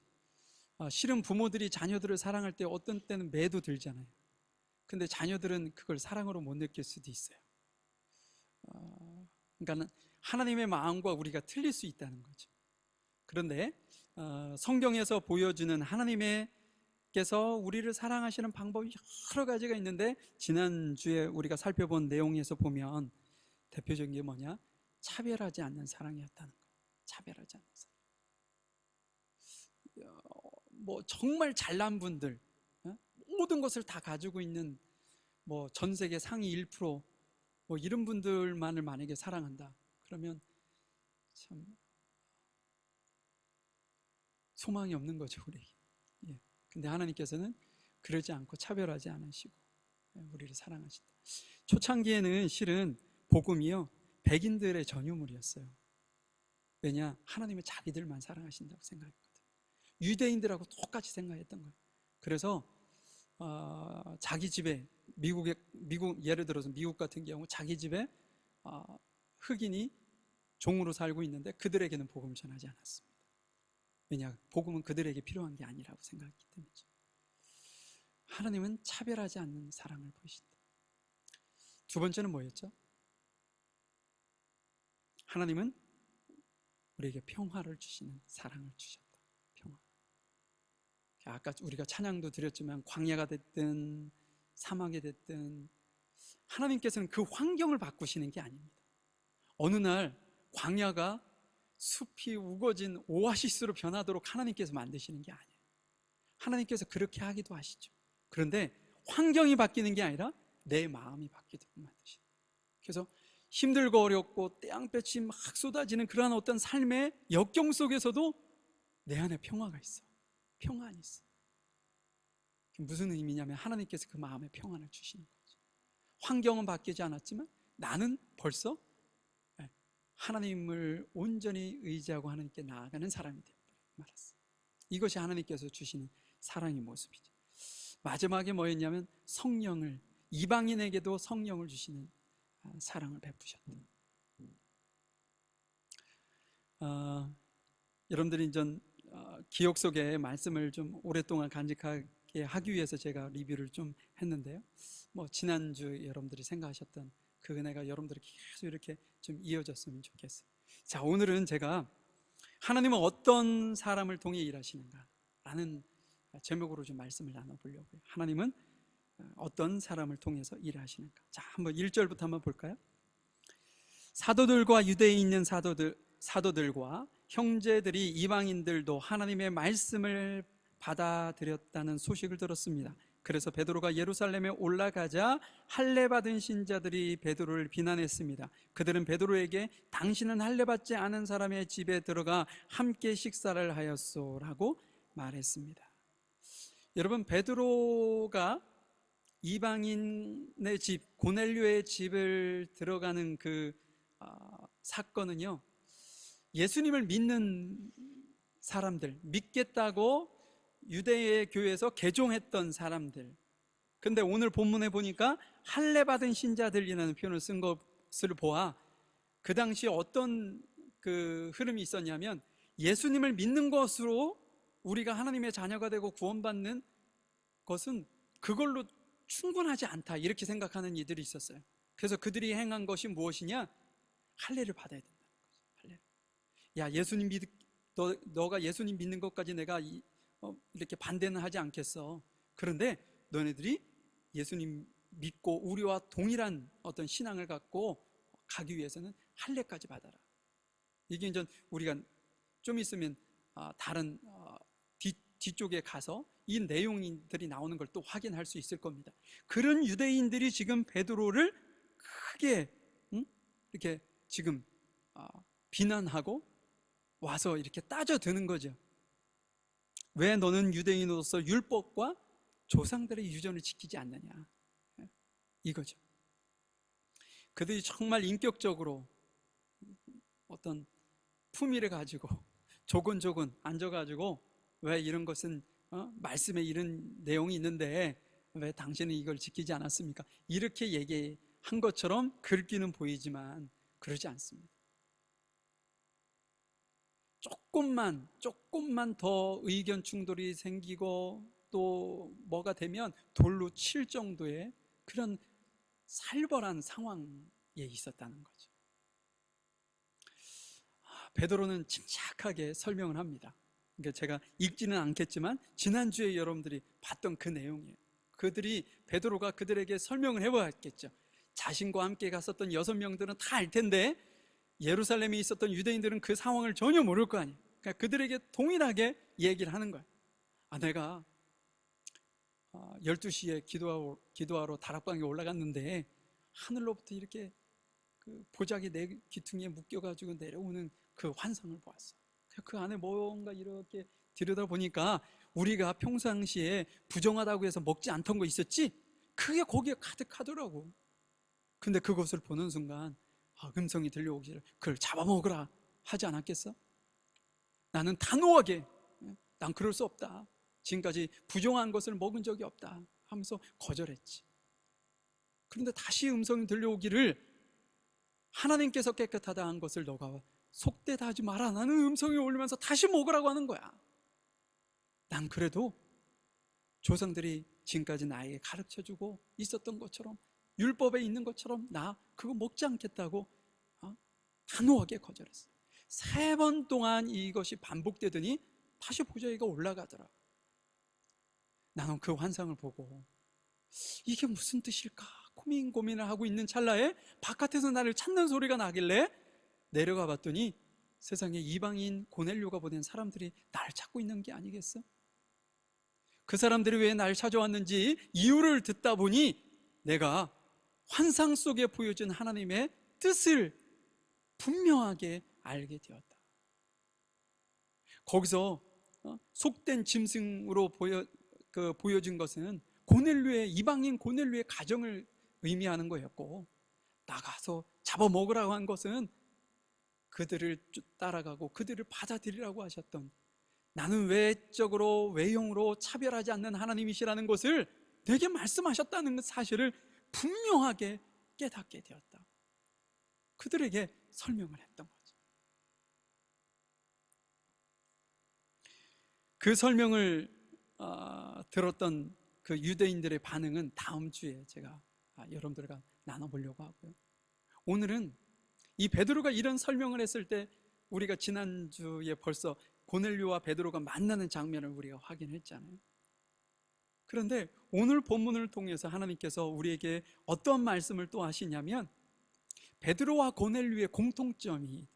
실은 부모들이 자녀들을 사랑할 때 어떤 때는 매도 들잖아요. 근데 자녀들은 그걸 사랑으로 못 느낄 수도 있어요. 그러니까 하나님의 마음과 우리가 틀릴 수 있다는 거죠. 그런데 성경에서 보여주는 하나님께서 우리를 사랑하시는 방법이 여러 가지가 있는데 지난주에 우리가 살펴본 내용에서 보면 대표적인 게 뭐냐? 차별하지 않는 사랑이었다는 거예요. 차별하지 않는 사랑. 뭐 정말 잘난 분들, 모든 것을 다 가지고 있는 뭐 전 세계 상위 1%, 뭐 이런 분들만을 만약에 사랑한다 그러면 참 소망이 없는 거죠, 우리에게. 예. 근데 하나님께서는 그러지 않고 차별하지 않으시고 우리를 사랑하신다. 초창기에는 실은 복음이요, 백인들의 전유물이었어요. 왜냐? 하나님은 자기들만 사랑하신다고 생각했거든요. 유대인들하고 똑같이 생각했던 거예요. 그래서 자기 집에 미국 예를 들어서 미국 같은 경우 자기 집에 흑인이 종으로 살고 있는데 그들에게는 복음을 전하지 않았습니다. 왜냐? 복음은 그들에게 필요한 게 아니라고 생각했기 때문이죠. 하나님은 차별하지 않는 사랑을 보이신다. 두 번째는 뭐였죠? 하나님은 우리에게 평화를 주시는 사랑을 주셨다. 평화. 아까 우리가 찬양도 드렸지만 광야가 됐든 사막이 됐든 하나님께서는 그 환경을 바꾸시는 게 아닙니다. 어느 날 광야가 숲이 우거진 오아시스로 변하도록 하나님께서 만드시는 게 아니에요. 하나님께서 그렇게 하기도 하시죠. 그런데 환경이 바뀌는 게 아니라 내 마음이 바뀌도록 만드시는 거예요. 그래서 힘들고 어렵고 태양볕이 막 쏟아지는 그러한 어떤 삶의 역경 속에서도 내 안에 평화가 있어. 평안이 있어. 무슨 의미냐면 하나님께서 그 마음에 평안을 주시는 거죠. 환경은 바뀌지 않았지만 나는 벌써 하나님을 온전히 의지하고 하나님께 나아가는 사람이 되어버려 말았어요. 이것이 하나님께서 주시는 사랑의 모습이죠. 마지막에 뭐였냐면 성령을, 이방인에게도 성령을 주시는 사랑을 베푸셨다. 여러분들이 전 기억 속에 말씀을 좀 오랫동안 간직하게 하기 위해서 제가 리뷰를 좀 했는데요. 뭐 지난주 여러분들이 생각하셨던 그 은혜가 여러분들이 계속 이렇게 좀 이어졌으면 좋겠어요. 자, 오늘은 제가 하나님은 어떤 사람을 통해 일하시는가 라는 제목으로 좀 말씀을 나눠보려고요. 하나님은 어떤 사람을 통해서 일하시는가. 자, 한번 1절부터 한번 볼까요? 사도들과 유대에 있는 사도들과 형제들이 이방인들도 하나님의 말씀을 받아들였다는 소식을 들었습니다. 그래서 베드로가 예루살렘에 올라가자 할례 받은 신자들이 베드로를 비난했습니다. 그들은 베드로에게 당신은 할례 받지 않은 사람의 집에 들어가 함께 식사를 하였소라고 말했습니다. 여러분, 베드로가 이방인의 집, 고넬료의 집을 들어가는 그 사건은요, 예수님을 믿는 사람들, 믿겠다고 유대의 교회에서 개종했던 사람들. 근데 오늘 본문에 보니까 할례 받은 신자들이라는 표현을 쓴 것을 보아 그 당시에 어떤 그 흐름이 있었냐면 예수님을 믿는 것으로 우리가 하나님의 자녀가 되고 구원받는 것은 그걸로 충분하지 않다, 이렇게 생각하는 이들이 있었어요. 그래서 그들이 행한 것이 무엇이냐? 할례를 받아야 된다는 거죠. 할례. 야, 예수님 너가 예수님 믿는 것까지 내가 이렇게 반대는 하지 않겠어. 그런데 너네들이 예수님 믿고 우리와 동일한 어떤 신앙을 갖고 가기 위해서는 할례까지 받아라. 이게 이제 우리가 좀 있으면 다른 뒤쪽에 가서 이 내용들이 나오는 걸 또 확인할 수 있을 겁니다. 그런 유대인들이 지금 베드로를 크게 이렇게 지금 비난하고 와서 이렇게 따져드는 거죠. 왜 너는 유대인으로서 율법과 조상들의 유전을 지키지 않느냐, 이거죠. 그들이 정말 인격적으로 어떤 품위를 가지고 조곤조곤 앉아가지고 왜 이런 것은 말씀에 이런 내용이 있는데 왜 당신은 이걸 지키지 않았습니까? 이렇게 얘기한 것처럼 긁기는 보이지만 그러지 않습니다. 조금만 더 의견 충돌이 생기고 또 뭐가 되면 돌로 칠 정도의 그런 살벌한 상황에 있었다는 거죠. 베드로는 침착하게 설명을 합니다. 그러니까 제가 읽지는 않겠지만 지난주에 여러분들이 봤던 그 내용이에요. 그들이 베드로가 그들에게 설명을 해보았겠죠. 자신과 함께 갔었던 6명들은 다 알 텐데 예루살렘에 있었던 유대인들은 그 상황을 전혀 모를 거 아니에요. 그러니까 그들에게 동일하게 얘기를 하는 거예요. 내가 12시에 기도하러 다락방에 올라갔는데 하늘로부터 이렇게 그 보자기 내 귀퉁이에 묶여가지고 내려오는 그 환상을 보았어. 그 안에 뭔가 이렇게 들여다보니까 우리가 평상시에 부정하다고 해서 먹지 않던 거 있었지? 그게 거기에 가득하더라고. 근데 그것을 보는 순간 음성이 들려오기를 그걸 잡아먹으라 하지 않았겠어? 나는 단호하게 난 그럴 수 없다, 지금까지 부정한 것을 먹은 적이 없다 하면서 거절했지. 그런데 다시 음성이 들려오기를 하나님께서 깨끗하다 한 것을 너가 속되다 하지 마라. 나는 음성이 올리면서 다시 먹으라고 하는 거야. 난 그래도 조상들이 지금까지 나에게 가르쳐주고 있었던 것처럼, 율법에 있는 것처럼 나 그거 먹지 않겠다고 단호하게 거절했어요. 3번 동안 이것이 반복되더니 다시 보자기가 올라가더라. 나는 그 환상을 보고 이게 무슨 뜻일까 고민을 하고 있는 찰나에 바깥에서 나를 찾는 소리가 나길래 내려가 봤더니 세상에 이방인 고넬료가 보낸 사람들이 날 찾고 있는 게 아니겠어? 그 사람들이 왜 날 찾아왔는지 이유를 듣다 보니 내가 환상 속에 보여준 하나님의 뜻을 분명하게 알게 되었다. 거기서 속된 짐승으로 보여진 것은 이방인 고넬료의 가정을 의미하는 거였고, 나가서 잡아먹으라고 한 것은 그들을 따라가고 그들을 받아들이라고 하셨던, 나는 외적으로 외형으로 차별하지 않는 하나님이시라는 것을 내게 말씀하셨다는 사실을 분명하게 깨닫게 되었다. 그들에게 설명을 했던 거죠. 그 설명을 들었던 그 유대인들의 반응은 다음 주에 제가 여러분들과 나눠보려고 하고요. 오늘은 이 베드로가 이런 설명을 했을 때 우리가 지난주에 벌써 고넬료와 베드로가 만나는 장면을 우리가 확인했잖아요. 그런데 오늘 본문을 통해서 하나님께서 우리에게 어떤 말씀을 또 하시냐면 베드로와 고넬료의 공통점이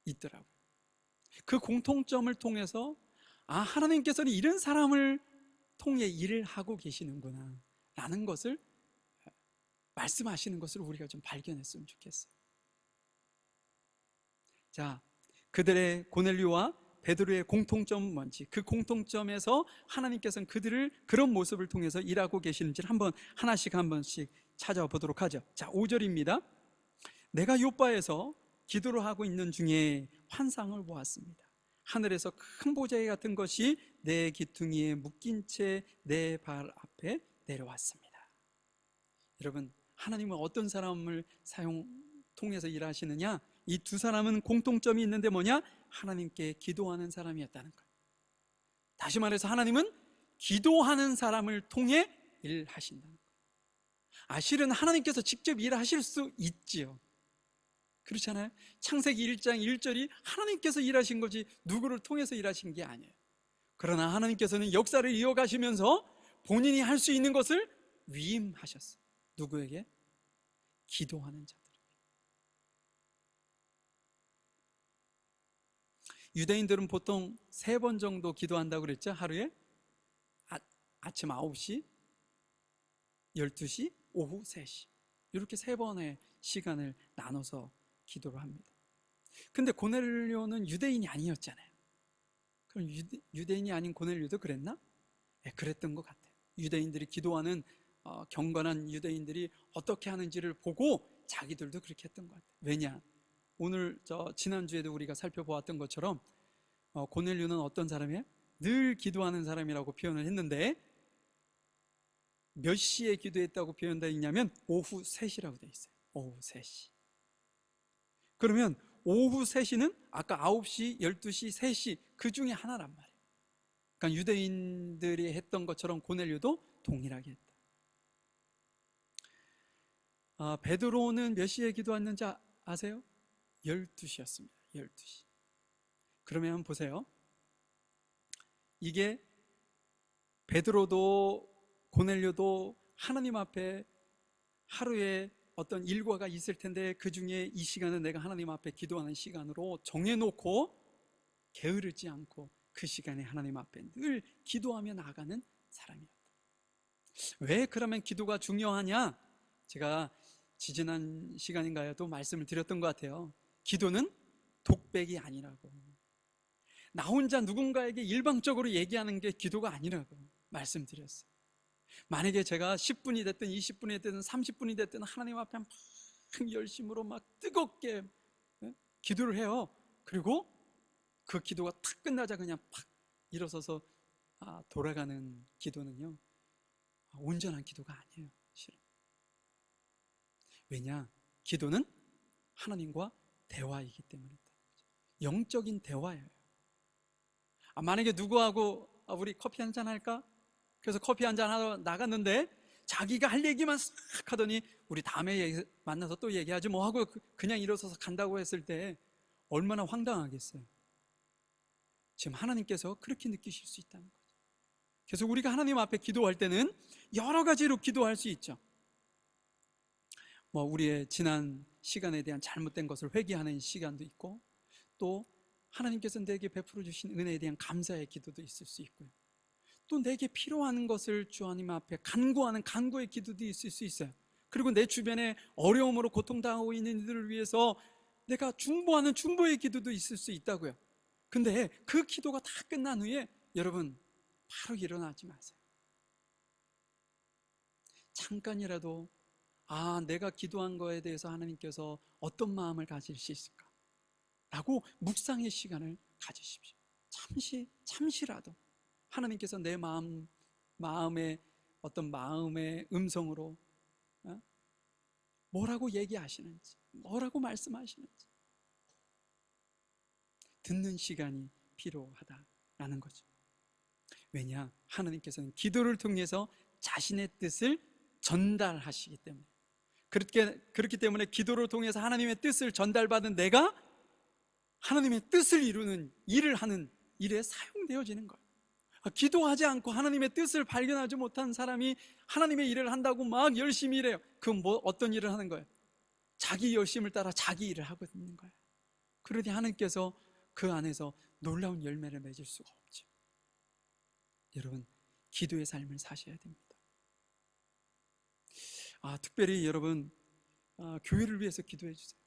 있더라고요. 그 공통점을 통해서 하나님께서는 이런 사람을 통해 일을 하고 계시는구나 라는 것을 말씀하시는 것을 우리가 좀 발견했으면 좋겠어요. 자, 그들의 고넬료와 베드로의 공통점은 뭔지, 그 공통점에서 하나님께서는 그들을 그런 모습을 통해서 일하고 계시는지를 하나씩 한 번씩 찾아보도록 하죠. 자, 5절입니다. 내가 요바에서 기도를 하고 있는 중에 환상을 보았습니다. 하늘에서 큰 보자기 같은 것이 내 귀퉁이에 묶인 채 내 발 앞에 내려왔습니다. 여러분, 하나님은 어떤 사람을 통해서 일하시느냐? 이 두 사람은 공통점이 있는데 뭐냐? 하나님께 기도하는 사람이었다는 거예요. 다시 말해서 하나님은 기도하는 사람을 통해 일하신다는 거예요. 실은 하나님께서 직접 일하실 수 있지요. 그렇잖아요. 창세기 1장 1절이 하나님께서 일하신 거지 누구를 통해서 일하신 게 아니에요. 그러나 하나님께서는 역사를 이어가시면서 본인이 할 수 있는 것을 위임하셨어요. 누구에게? 기도하는 자들. 유대인들은 보통 3번 정도 기도한다고 그랬죠. 하루에 아침 9시, 12시, 오후 3시 이렇게 3번의 시간을 나눠서 기도를 합니다. 근데 고넬료는 유대인이 아니었잖아요. 그럼 유대인이 아닌 고넬료도 그랬나? 네, 그랬던 것 같아요. 유대인들이 기도하는 경건한 유대인들이 어떻게 하는지를 보고 자기들도 그렇게 했던 것 같아요. 왜냐? 오늘 지난주에도 우리가 살펴보았던 것처럼 고넬료는 어떤 사람이에요? 늘 기도하는 사람이라고 표현을 했는데 몇 시에 기도했다고 표현되어 있냐면 오후 3시라고 되어 있어요. 오후 3시. 그러면 오후 3시는 아까 9시, 12시, 3시 그 중에 하나란 말이에요. 그러니까 유대인들이 했던 것처럼 고넬료도 동일하게 했다. 베드로는 몇 시에 기도했는지 아세요? 12시였습니다. 12시. 그러면 한번 보세요. 이게 베드로도 고넬료도 하나님 앞에 하루에 어떤 일과가 있을 텐데 그 중에 이 시간은 내가 하나님 앞에 기도하는 시간으로 정해놓고 게으르지 않고 그 시간에 하나님 앞에 늘 기도하며 나아가는 사람이었다. 왜 그러면 기도가 중요하냐? 제가 지지난 시간인가요? 또 말씀을 드렸던 것 같아요. 기도는 독백이 아니라고. 나 혼자 누군가에게 일방적으로 얘기하는 게 기도가 아니라고 말씀드렸어요. 만약에 제가 10분이 됐든 20분이 됐든 30분이 됐든 하나님 앞에 막 열심으로 막 뜨겁게 기도를 해요. 그리고 그 기도가 탁 끝나자 그냥 팍 일어서서 돌아가는 기도는요, 온전한 기도가 아니에요. 실은. 왜냐? 기도는 하나님과 대화이기 때문에. 영적인 대화예요. 만약에 누구하고 우리 커피 한잔 할까? 그래서 커피 한잔 하러 나갔는데 자기가 할 얘기만 싹 하더니 우리 다음에 만나서 또 얘기하지 뭐 하고 그냥 일어서서 간다고 했을 때 얼마나 황당하겠어요. 지금 하나님께서 그렇게 느끼실 수 있다는 거죠. 그래서 우리가 하나님 앞에 기도할 때는 여러 가지로 기도할 수 있죠. 우리의 지난 시간에 대한 잘못된 것을 회개하는 시간도 있고, 또 하나님께서 내게 베풀어 주신 은혜에 대한 감사의 기도도 있을 수 있고요. 또 내게 필요한 것을 주님 앞에 간구하는 간구의 기도도 있을 수 있어요. 그리고 내 주변에 어려움으로 고통당하고 있는 이들을 위해서 내가 중보하는 중보의 기도도 있을 수 있다고요. 근데 그 기도가 다 끝난 후에 여러분 바로 일어나지 마세요. 잠깐이라도 내가 기도한 거에 대해서 하나님께서 어떤 마음을 가질 수 있을까? 라고 묵상의 시간을 가지십시오. 잠시라도 하나님께서 내 마음의 어떤 마음의 음성으로 뭐라고 얘기하시는지, 뭐라고 말씀하시는지 듣는 시간이 필요하다라는 거죠. 왜냐? 하나님께서는 기도를 통해서 자신의 뜻을 전달하시기 때문에. 그렇기 때문에 기도를 통해서 하나님의 뜻을 전달받은 내가 하나님의 뜻을 이루는 일을 하는 일에 사용되어지는 거예요. 기도하지 않고 하나님의 뜻을 발견하지 못한 사람이 하나님의 일을 한다고 막 열심히 일해요. 그건 어떤 일을 하는 거예요? 자기 열심을 따라 자기 일을 하고 있는 거예요. 그러니 하나님께서 그 안에서 놀라운 열매를 맺을 수가 없죠. 여러분, 기도의 삶을 사셔야 됩니다. 특별히 여러분, 교회를 위해서 기도해 주세요.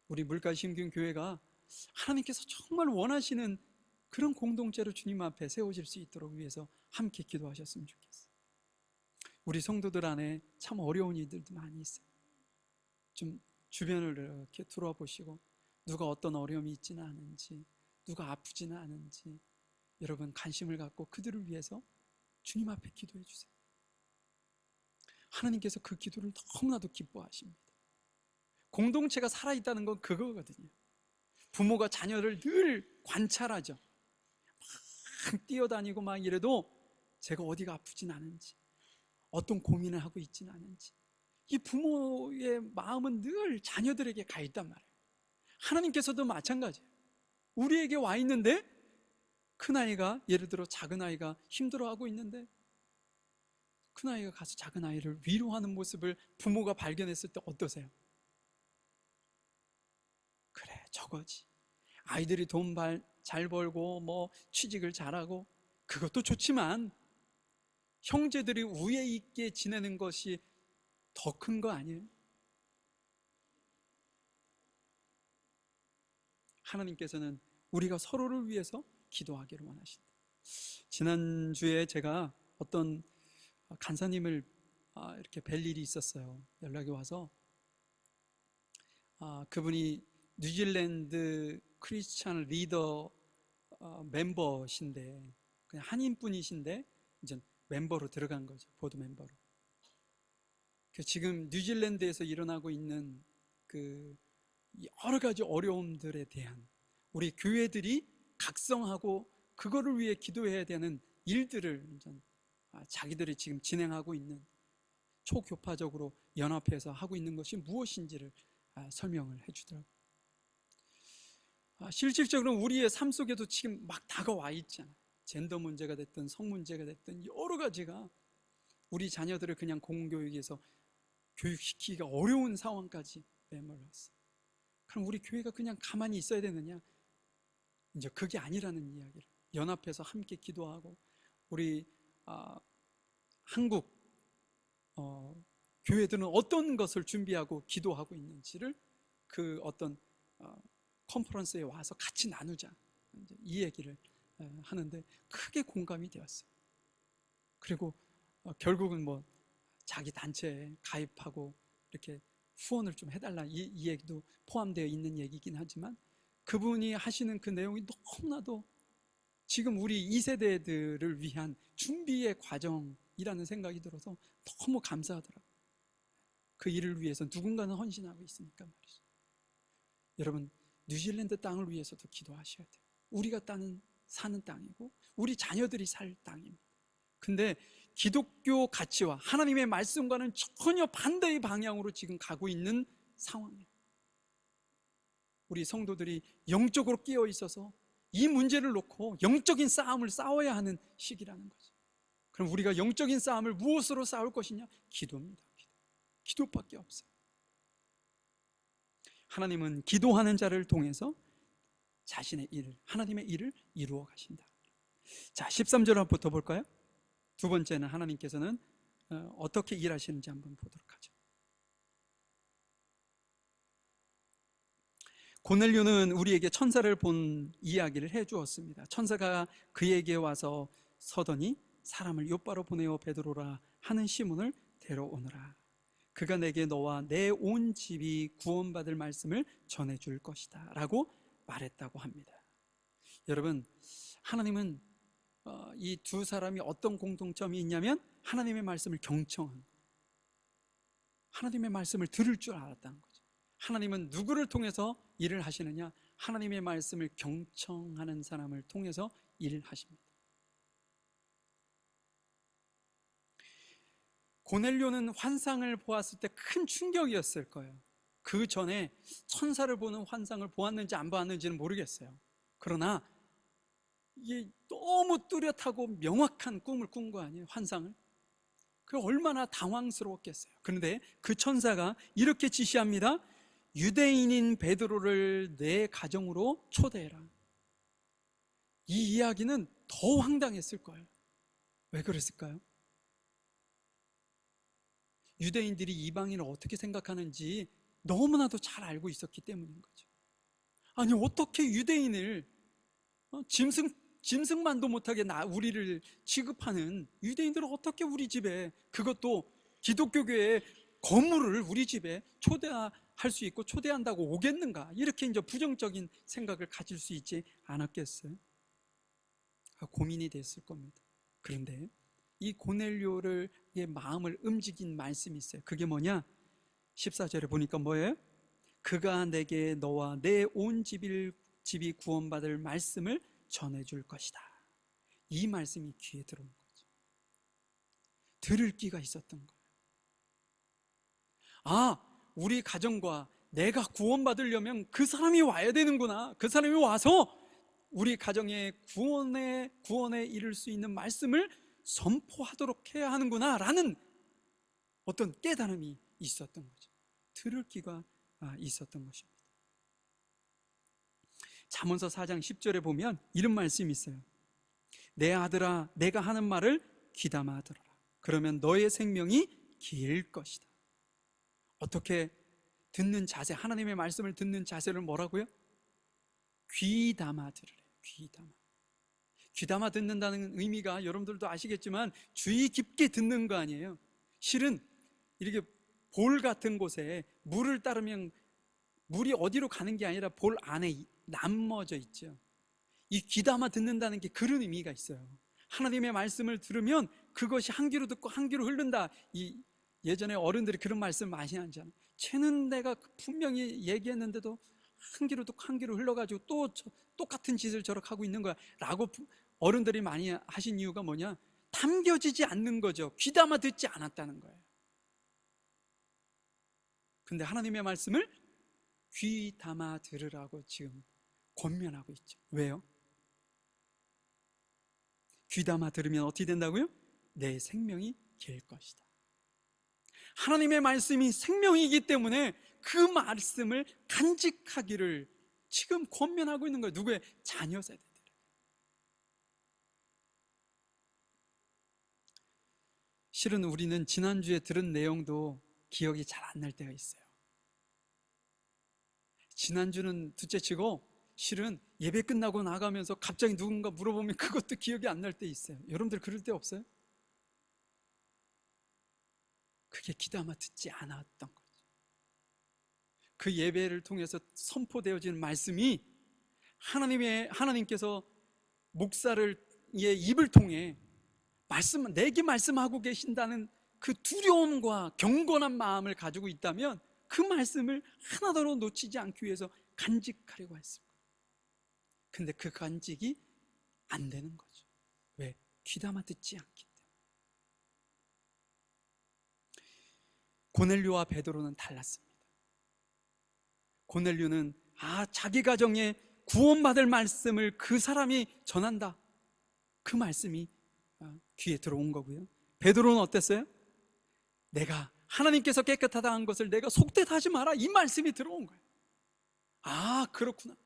우리 물가심균교회가 하나님께서 정말 원하시는 그런 공동체로 주님 앞에 세워질 수 있도록 위해서 함께 기도하셨으면 좋겠어요. 우리 성도들 안에 참 어려운 이들도 많이 있어요. 좀 주변을 이렇게 둘러보시고 누가 어떤 어려움이 있지는 않은지, 누가 아프지는 않은지 여러분 관심을 갖고 그들을 위해서 주님 앞에 기도해 주세요. 하나님께서 그 기도를 너무나도 기뻐하십니다. 공동체가 살아있다는 건 그거거든요. 부모가 자녀를 늘 관찰하죠. 막 뛰어다니고 막 이래도 제가 어디가 아프진 않은지, 어떤 고민을 하고 있지는 않은지, 이 부모의 마음은 늘 자녀들에게 가 있단 말이에요. 하나님께서도 마찬가지예요. 우리에게 와 있는데 큰아이가, 예를 들어 작은아이가 힘들어하고 있는데 큰아이가 가서 작은아이를 위로하는 모습을 부모가 발견했을 때 어떠세요? 그래, 저거지. 아이들이 돈 잘 벌고 취직을 잘하고 그것도 좋지만 형제들이 우애 있게 지내는 것이 더 큰 거 아니에요? 하나님께서는 우리가 서로를 위해서 기도하기를 원하신다. 지난주에 제가 어떤 간사님을 이렇게 뵐 일이 있었어요. 연락이 와서 그분이 뉴질랜드 크리스찬 리더 멤버신데, 그냥 한인분이신데 이제 멤버로 들어간 거죠. 보드 멤버로. 지금 뉴질랜드에서 일어나고 있는 그 여러 가지 어려움들에 대한 우리 교회들이 각성하고 그거를 위해 기도해야 되는 일들을 자기들이 지금 진행하고 있는, 초교파적으로 연합해서 하고 있는 것이 무엇인지를 설명을 해주더라고요. 실질적으로 우리의 삶 속에도 지금 막 다가와 있잖아요. 젠더 문제가 됐든 성 문제가 됐든 여러 가지가 우리 자녀들을 그냥 공교육에서 교육시키기가 어려운 상황까지 내몰랐어요. 그럼 우리 교회가 그냥 가만히 있어야 되느냐? 이제 그게 아니라는 이야기를 연합해서 함께 기도하고, 우리 한국 교회들은 어떤 것을 준비하고 기도하고 있는지를 그 어떤 컨퍼런스에 와서 같이 나누자, 이제 이 얘기를 하는데 크게 공감이 되었어요. 그리고 결국은 뭐 자기 단체에 가입하고 이렇게 후원을 좀 해달라, 이 얘기도 포함되어 있는 얘기긴 하지만 그분이 하시는 그 내용이 너무나도 지금 우리 2세대들을 위한 준비의 과정이라는 생각이 들어서 너무 감사하더라고요. 그 일을 위해서 누군가는 헌신하고 있으니까 말이죠. 여러분, 뉴질랜드 땅을 위해서도 기도하셔야 돼요. 우리가 사는 땅이고 우리 자녀들이 살 땅입니다. 근데 기독교 가치와 하나님의 말씀과는 전혀 반대의 방향으로 지금 가고 있는 상황이에요. 우리 성도들이 영적으로 깨어 있어서 이 문제를 놓고 영적인 싸움을 싸워야 하는 시기라는 거죠. 그럼 우리가 영적인 싸움을 무엇으로 싸울 것이냐? 기도입니다. 기도밖에 없어요. 하나님은 기도하는 자를 통해서 자신의 일을, 하나님의 일을 이루어 가신다. 자, 13절 한번 더 볼까요? 두 번째는 하나님께서는 어떻게 일하시는지 한번 보도록 하죠. 고넬료는 우리에게 천사를 본 이야기를 해주었습니다. 천사가 그에게 와서 서더니 사람을 욥바로 보내어 베드로라 하는 시몬을 데려오너라. 그가 내게 너와 내 온 집이 구원받을 말씀을 전해줄 것이다 라고 말했다고 합니다. 여러분, 하나님은 이 두 사람이 어떤 공통점이 있냐면 하나님의 말씀을 경청한, 하나님의 말씀을 들을 줄 알았다는 거죠. 하나님은 누구를 통해서 일을 하시느냐? 하나님의 말씀을 경청하는 사람을 통해서 일을 하십니다. 고넬료는 환상을 보았을 때 큰 충격이었을 거예요. 그 전에 천사를 보는 환상을 보았는지 안 보았는지는 모르겠어요. 그러나 이게 너무 뚜렷하고 명확한 꿈을 꾼 거 아니에요, 환상을. 그 얼마나 당황스러웠겠어요. 그런데 그 천사가 이렇게 지시합니다. 유대인인 베드로를 내 가정으로 초대해라. 이 이야기는 더 황당했을 거예요. 왜 그랬을까요? 유대인들이 이방인을 어떻게 생각하는지 너무나도 잘 알고 있었기 때문인 거죠. 아니, 어떻게 유대인을 짐승만도 못하게 우리를 취급하는 유대인들을 어떻게 우리 집에, 그것도 기독교교회 건물을 우리 집에 초대할 수 있고 초대한다고 오겠는가, 이렇게 이제 부정적인 생각을 가질 수 있지 않았겠어요? 고민이 됐을 겁니다. 그런데 이 고넬료의 마음을 움직인 말씀이 있어요. 그게 뭐냐? 14절에 보니까 뭐예요? 그가 내게 너와 내 온 집이 구원받을 말씀을 전해줄 것이다. 이 말씀이 귀에 들어온 거죠. 들을 귀가 있었던 거예요. 아, 우리 가정과 내가 구원받으려면 그 사람이 와야 되는구나. 그 사람이 와서 우리 가정의 구원에 이를 수 있는 말씀을 선포하도록 해야 하는구나 라는 어떤 깨달음이 있었던 거죠. 들을 귀가 있었던 것입니다. 잠언서 4장 10절에 보면 이런 말씀이 있어요. 내 아들아, 내가 하는 말을 귀담아 들어라. 그러면 너의 생명이 길 것이다. 어떻게 듣는 자세, 하나님의 말씀을 듣는 자세를 뭐라고요? 귀담아 들으래. 귀담아 듣는다는 의미가 여러분들도 아시겠지만 주의 깊게 듣는 거 아니에요. 실은 이렇게 볼 같은 곳에 물을 따르면 물이 어디로 가는 게 아니라 볼 안에 남머져 있죠. 이 귀담아 듣는다는 게 그런 의미가 있어요. 하나님의 말씀을 들으면 그것이 한 귀로 듣고 한 귀로 흐른다. 예전에 어른들이 그런 말씀 많이 하잖아요. 쟤는 내가 분명히 얘기했는데도 한 귀로 듣고 한 귀로 흘러가지고 또 똑같은 짓을 저렇게 하고 있는 거야 라고 어른들이 많이 하신 이유가 뭐냐? 담겨지지 않는 거죠. 귀담아 듣지 않았다는 거예요. 근데 하나님의 말씀을 귀담아 들으라고 지금 권면하고 있죠. 왜요? 귀담아 들으면 어떻게 된다고요? 내 생명이 길 것이다. 하나님의 말씀이 생명이기 때문에 그 말씀을 간직하기를 지금 권면하고 있는 거예요. 누구의? 자녀 세대들. 실은 우리는 지난주에 들은 내용도 기억이 잘 안 날 때가 있어요. 지난주는 둘째치고 실은 예배 끝나고 나가면서 갑자기 누군가 물어보면 그것도 기억이 안 날 때 있어요. 여러분들 그럴 때 없어요? 그게 귀담아 듣지 않았던 거죠. 그 예배를 통해서 선포되어지는 말씀이 하나님께서 목사를 입을 통해 내게 말씀하고 계신다는 그 두려움과 경건한 마음을 가지고 있다면 그 말씀을 하나도 놓치지 않기 위해서 간직하려고 했습니다. 근데 그 간직이 안 되는 거죠. 왜? 귀담아 듣지 않기 때문에. 고넬료와 베드로는 달랐습니다. 고넬료는 자기 가정에 구원받을 말씀을 그 사람이 전한다, 그 말씀이 귀에 들어온 거고요. 베드로는 어땠어요? 내가 하나님께서 깨끗하다 한 것을 내가 속되다 하지 마라, 이 말씀이 들어온 거예요. 그렇구나.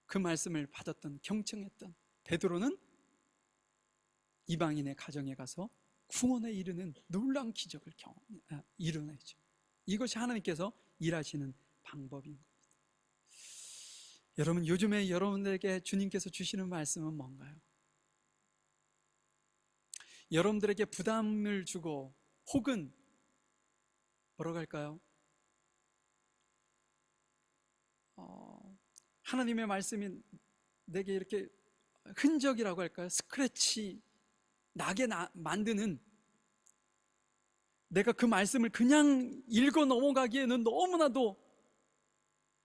그 말씀을 받았던, 경청했던 베드로는 이방인의 가정에 가서 구원에 이르는 놀라운 기적을 이루어내죠. 이것이 하나님께서 일하시는 방법인 겁니다. 여러분, 요즘에 여러분들에게 주님께서 주시는 말씀은 뭔가요? 여러분들에게 부담을 주고 혹은 뭐라고 할까요? 하나님의 말씀이 내게 이렇게 흔적이라고 할까요? 스크래치 나게 만드는, 내가 그 말씀을 그냥 읽어 넘어가기에는 너무나도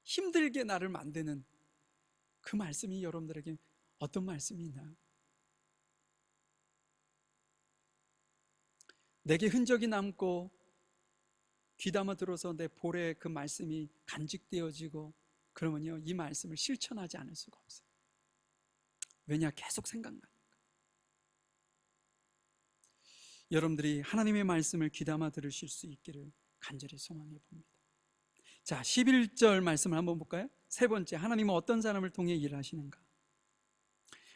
힘들게 나를 만드는 그 말씀이 여러분들에게 어떤 말씀이 있나요? 내게 흔적이 남고 귀담아 들어서 내 볼에 그 말씀이 간직되어지고 그러면요, 이 말씀을 실천하지 않을 수가 없어요. 왜냐? 계속 생각나니까. 여러분들이 하나님의 말씀을 귀담아 들으실 수 있기를 간절히 소망해 봅니다. 자, 11절 말씀을 한번 볼까요? 세 번째, 하나님은 어떤 사람을 통해 일하시는가?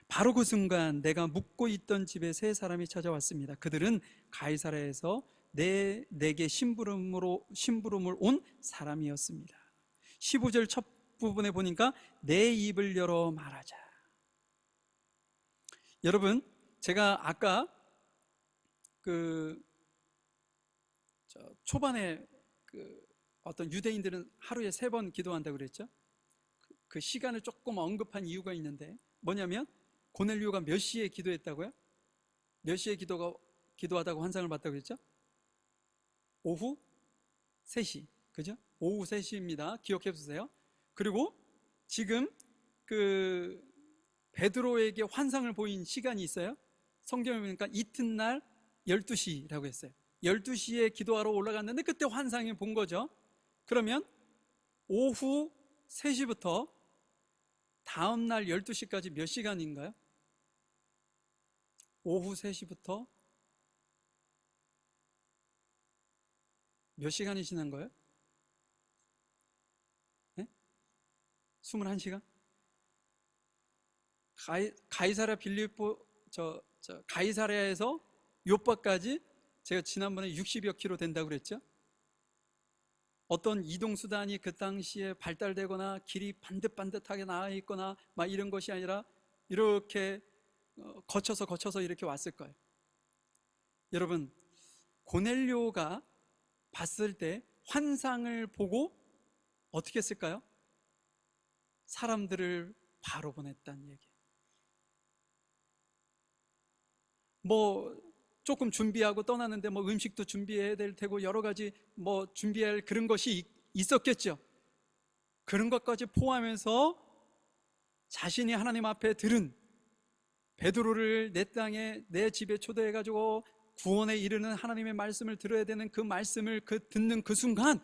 바로 그 순간 내가 묵고 있던 집에 세 사람이 찾아왔습니다. 그들은 가이사랴에서 내게 심부름을 온 사람이었습니다. 15절 첫 부분에 보니까 내 입을 열어 말하자. 여러분, 제가 아까 초반에 어떤 유대인들은 하루에 3번 기도한다고 그랬죠? 그 시간을 조금 언급한 이유가 있는데 뭐냐면, 고넬료가 몇 시에 기도했다고요? 몇 시에 기도하다고 환상을 봤다고 그랬죠? 오후 3시, 그죠? 오후 3시입니다. 기억해 주세요. 그리고 지금 베드로에게 환상을 보인 시간이 있어요. 성경에 보니까 이튿날 12시라고 했어요. 12시에 기도하러 올라갔는데 그때 환상을 본 거죠. 그러면 오후 3시부터 다음날 12시까지 몇 시간인가요? 오후 3시부터 몇 시간이 지난 거예요? 네? 21시간? 가이사랴 가이사랴에서 요빠까지 제가 지난번에 60여 킬로 된다고 그랬죠? 어떤 이동수단이 그 당시에 발달되거나 길이 반듯반듯하게 나와 있거나 막 이런 것이 아니라 이렇게 거쳐서 이렇게 왔을 거예요. 여러분, 고넬료가 봤을 때 환상을 보고 어떻게 했을까요? 사람들을 바로 보냈다는 얘기예요. 조금 준비하고 떠나는데 음식도 준비해야 될 테고 여러 가지 준비할 그런 것이 있었겠죠. 그런 것까지 포함해서 자신이 하나님 앞에 들은 베드로를 내 땅에 내 집에 초대해가지고 구원에 이르는 하나님의 말씀을 들어야 되는 그 말씀을 듣는 그 순간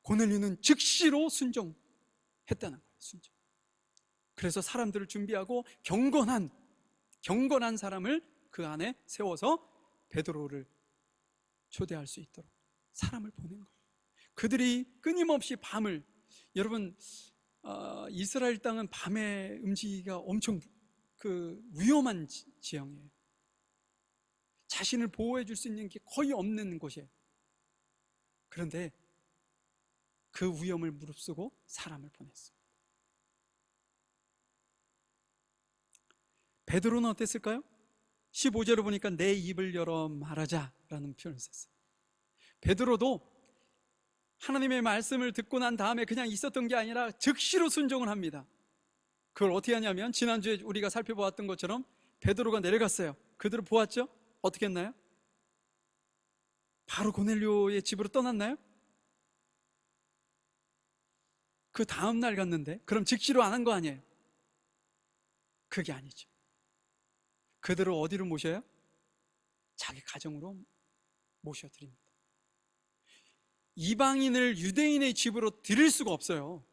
고넬료는 즉시로 순종했다는 거예요. 순종. 그래서 사람들을 준비하고 경건한 사람을 그 안에 세워서 베드로를 초대할 수 있도록 사람을 보낸 거예요. 그들이 끊임없이 밤을, 여러분, 이스라엘 땅은 밤에 움직이기가 엄청 위험한 지형이에요. 자신을 보호해 줄 수 있는 게 거의 없는 곳이에요. 그런데 그 위험을 무릅쓰고 사람을 보냈습니다. 베드로는 어땠을까요? 15절을 보니까 내 입을 열어 말하자라는 표현을 썼어요. 베드로도 하나님의 말씀을 듣고 난 다음에 그냥 있었던 게 아니라 즉시로 순종을 합니다. 그걸 어떻게 하냐면 지난주에 우리가 살펴보았던 것처럼 베드로가 내려갔어요. 그들을 보았죠? 어떻게 했나요? 바로 고넬료의 집으로 떠났나요? 그 다음 날 갔는데 그럼 즉시로 안 한 거 아니에요? 그게 아니죠. 그들을 어디로 모셔요? 자기 가정으로 모셔드립니다. 이방인을 유대인의 집으로 들일 수가 없어요.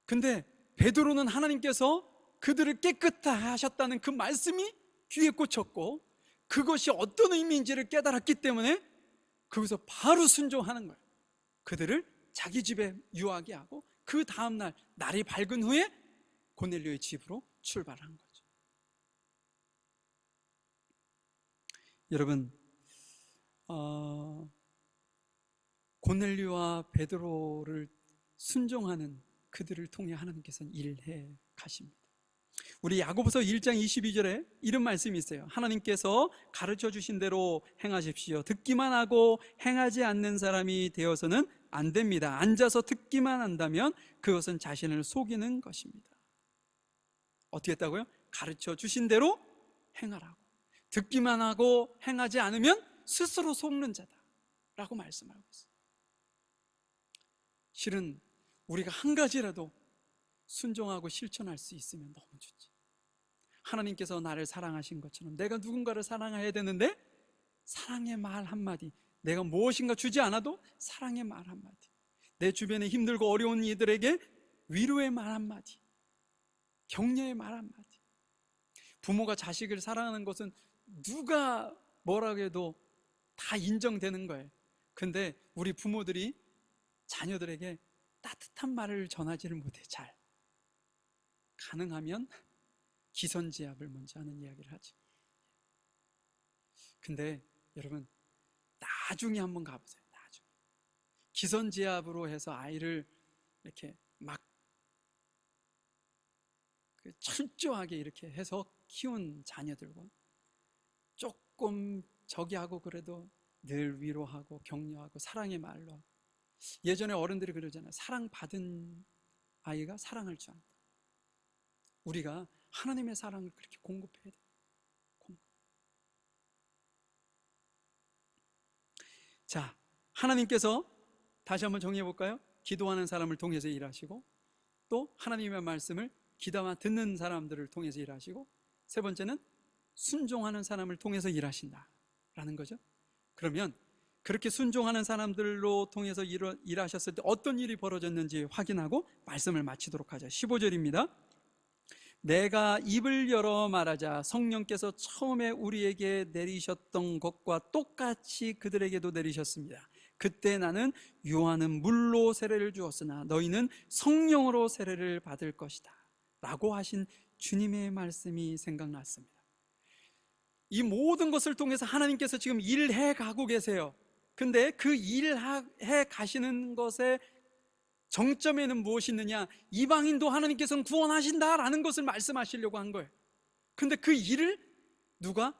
근데 베드로는 하나님께서 그들을 깨끗하셨다는 그 말씀이 귀에 꽂혔고 그것이 어떤 의미인지를 깨달았기 때문에 거기서 바로 순종하는 거예요. 그들을 자기 집에 유하게 하고 그 다음날 날이 밝은 후에 고넬료의 집으로 출발한 거죠. 여러분, 고넬료와 베드로를 순종하는 그들을 통해 하나님께서는 일해 가십니다. 우리 야고보서 1장 22절에 이런 말씀이 있어요. 하나님께서 가르쳐 주신 대로 행하십시오. 듣기만 하고 행하지 않는 사람이 되어서는 안 됩니다. 앉아서 듣기만 한다면 그것은 자신을 속이는 것입니다. 어떻게 했다고요? 가르쳐 주신 대로 행하라고. 듣기만 하고 행하지 않으면 스스로 속는 자다라고 말씀하고 있어요. 실은 우리가 한 가지라도 순종하고 실천할 수 있으면 너무 좋지. 하나님께서 나를 사랑하신 것처럼 내가 누군가를 사랑해야 되는데 사랑의 말 한마디, 내가 무엇인가 주지 않아도 사랑의 말 한마디, 내 주변에 힘들고 어려운 이들에게 위로의 말 한마디, 격려의 말 한마디. 부모가 자식을 사랑하는 것은 누가 뭐라고 해도 다 인정되는 거예요. 근데 우리 부모들이 자녀들에게 따뜻한 말을 전하지를 못해. 잘 가능하면 기선제압을 먼저 하는 이야기를 하죠. 근데 여러분 나중에 한번 가보세요. 나중에 기선제압으로 해서 아이를 이렇게 막 철저하게 이렇게 해서 키운 자녀들과 조금 저기 하고 그래도 늘 위로하고 격려하고 사랑의 말로 하고. 예전에 어른들이 그러잖아요. 사랑받은 아이가 사랑할 줄 안다. 우리가 하나님의 사랑을 그렇게 공급해야 돼요. 자, 하나님께서 다시 한번 정리해 볼까요? 기도하는 사람을 통해서 일하시고, 또 하나님의 말씀을 귀담아 듣는 사람들을 통해서 일하시고, 세 번째는 순종하는 사람을 통해서 일하신다라는 거죠. 그러면 그렇게 순종하는 사람들로 통해서 일하셨을 때 어떤 일이 벌어졌는지 확인하고 말씀을 마치도록 하죠. 15절입니다. 내가 입을 열어 말하자 성령께서 처음에 우리에게 내리셨던 것과 똑같이 그들에게도 내리셨습니다. 그때 나는 요한은 물로 세례를 주었으나 너희는 성령으로 세례를 받을 것이다 라고 하신 주님의 말씀이 생각났습니다. 이 모든 것을 통해서 하나님께서 지금 일해 가고 계세요. 근데 그 일해 가시는 것의 정점에는 무엇이 있느냐? 이방인도 하나님께서는 구원하신다라는 것을 말씀하시려고 한 거예요. 근데 그 일을 누가?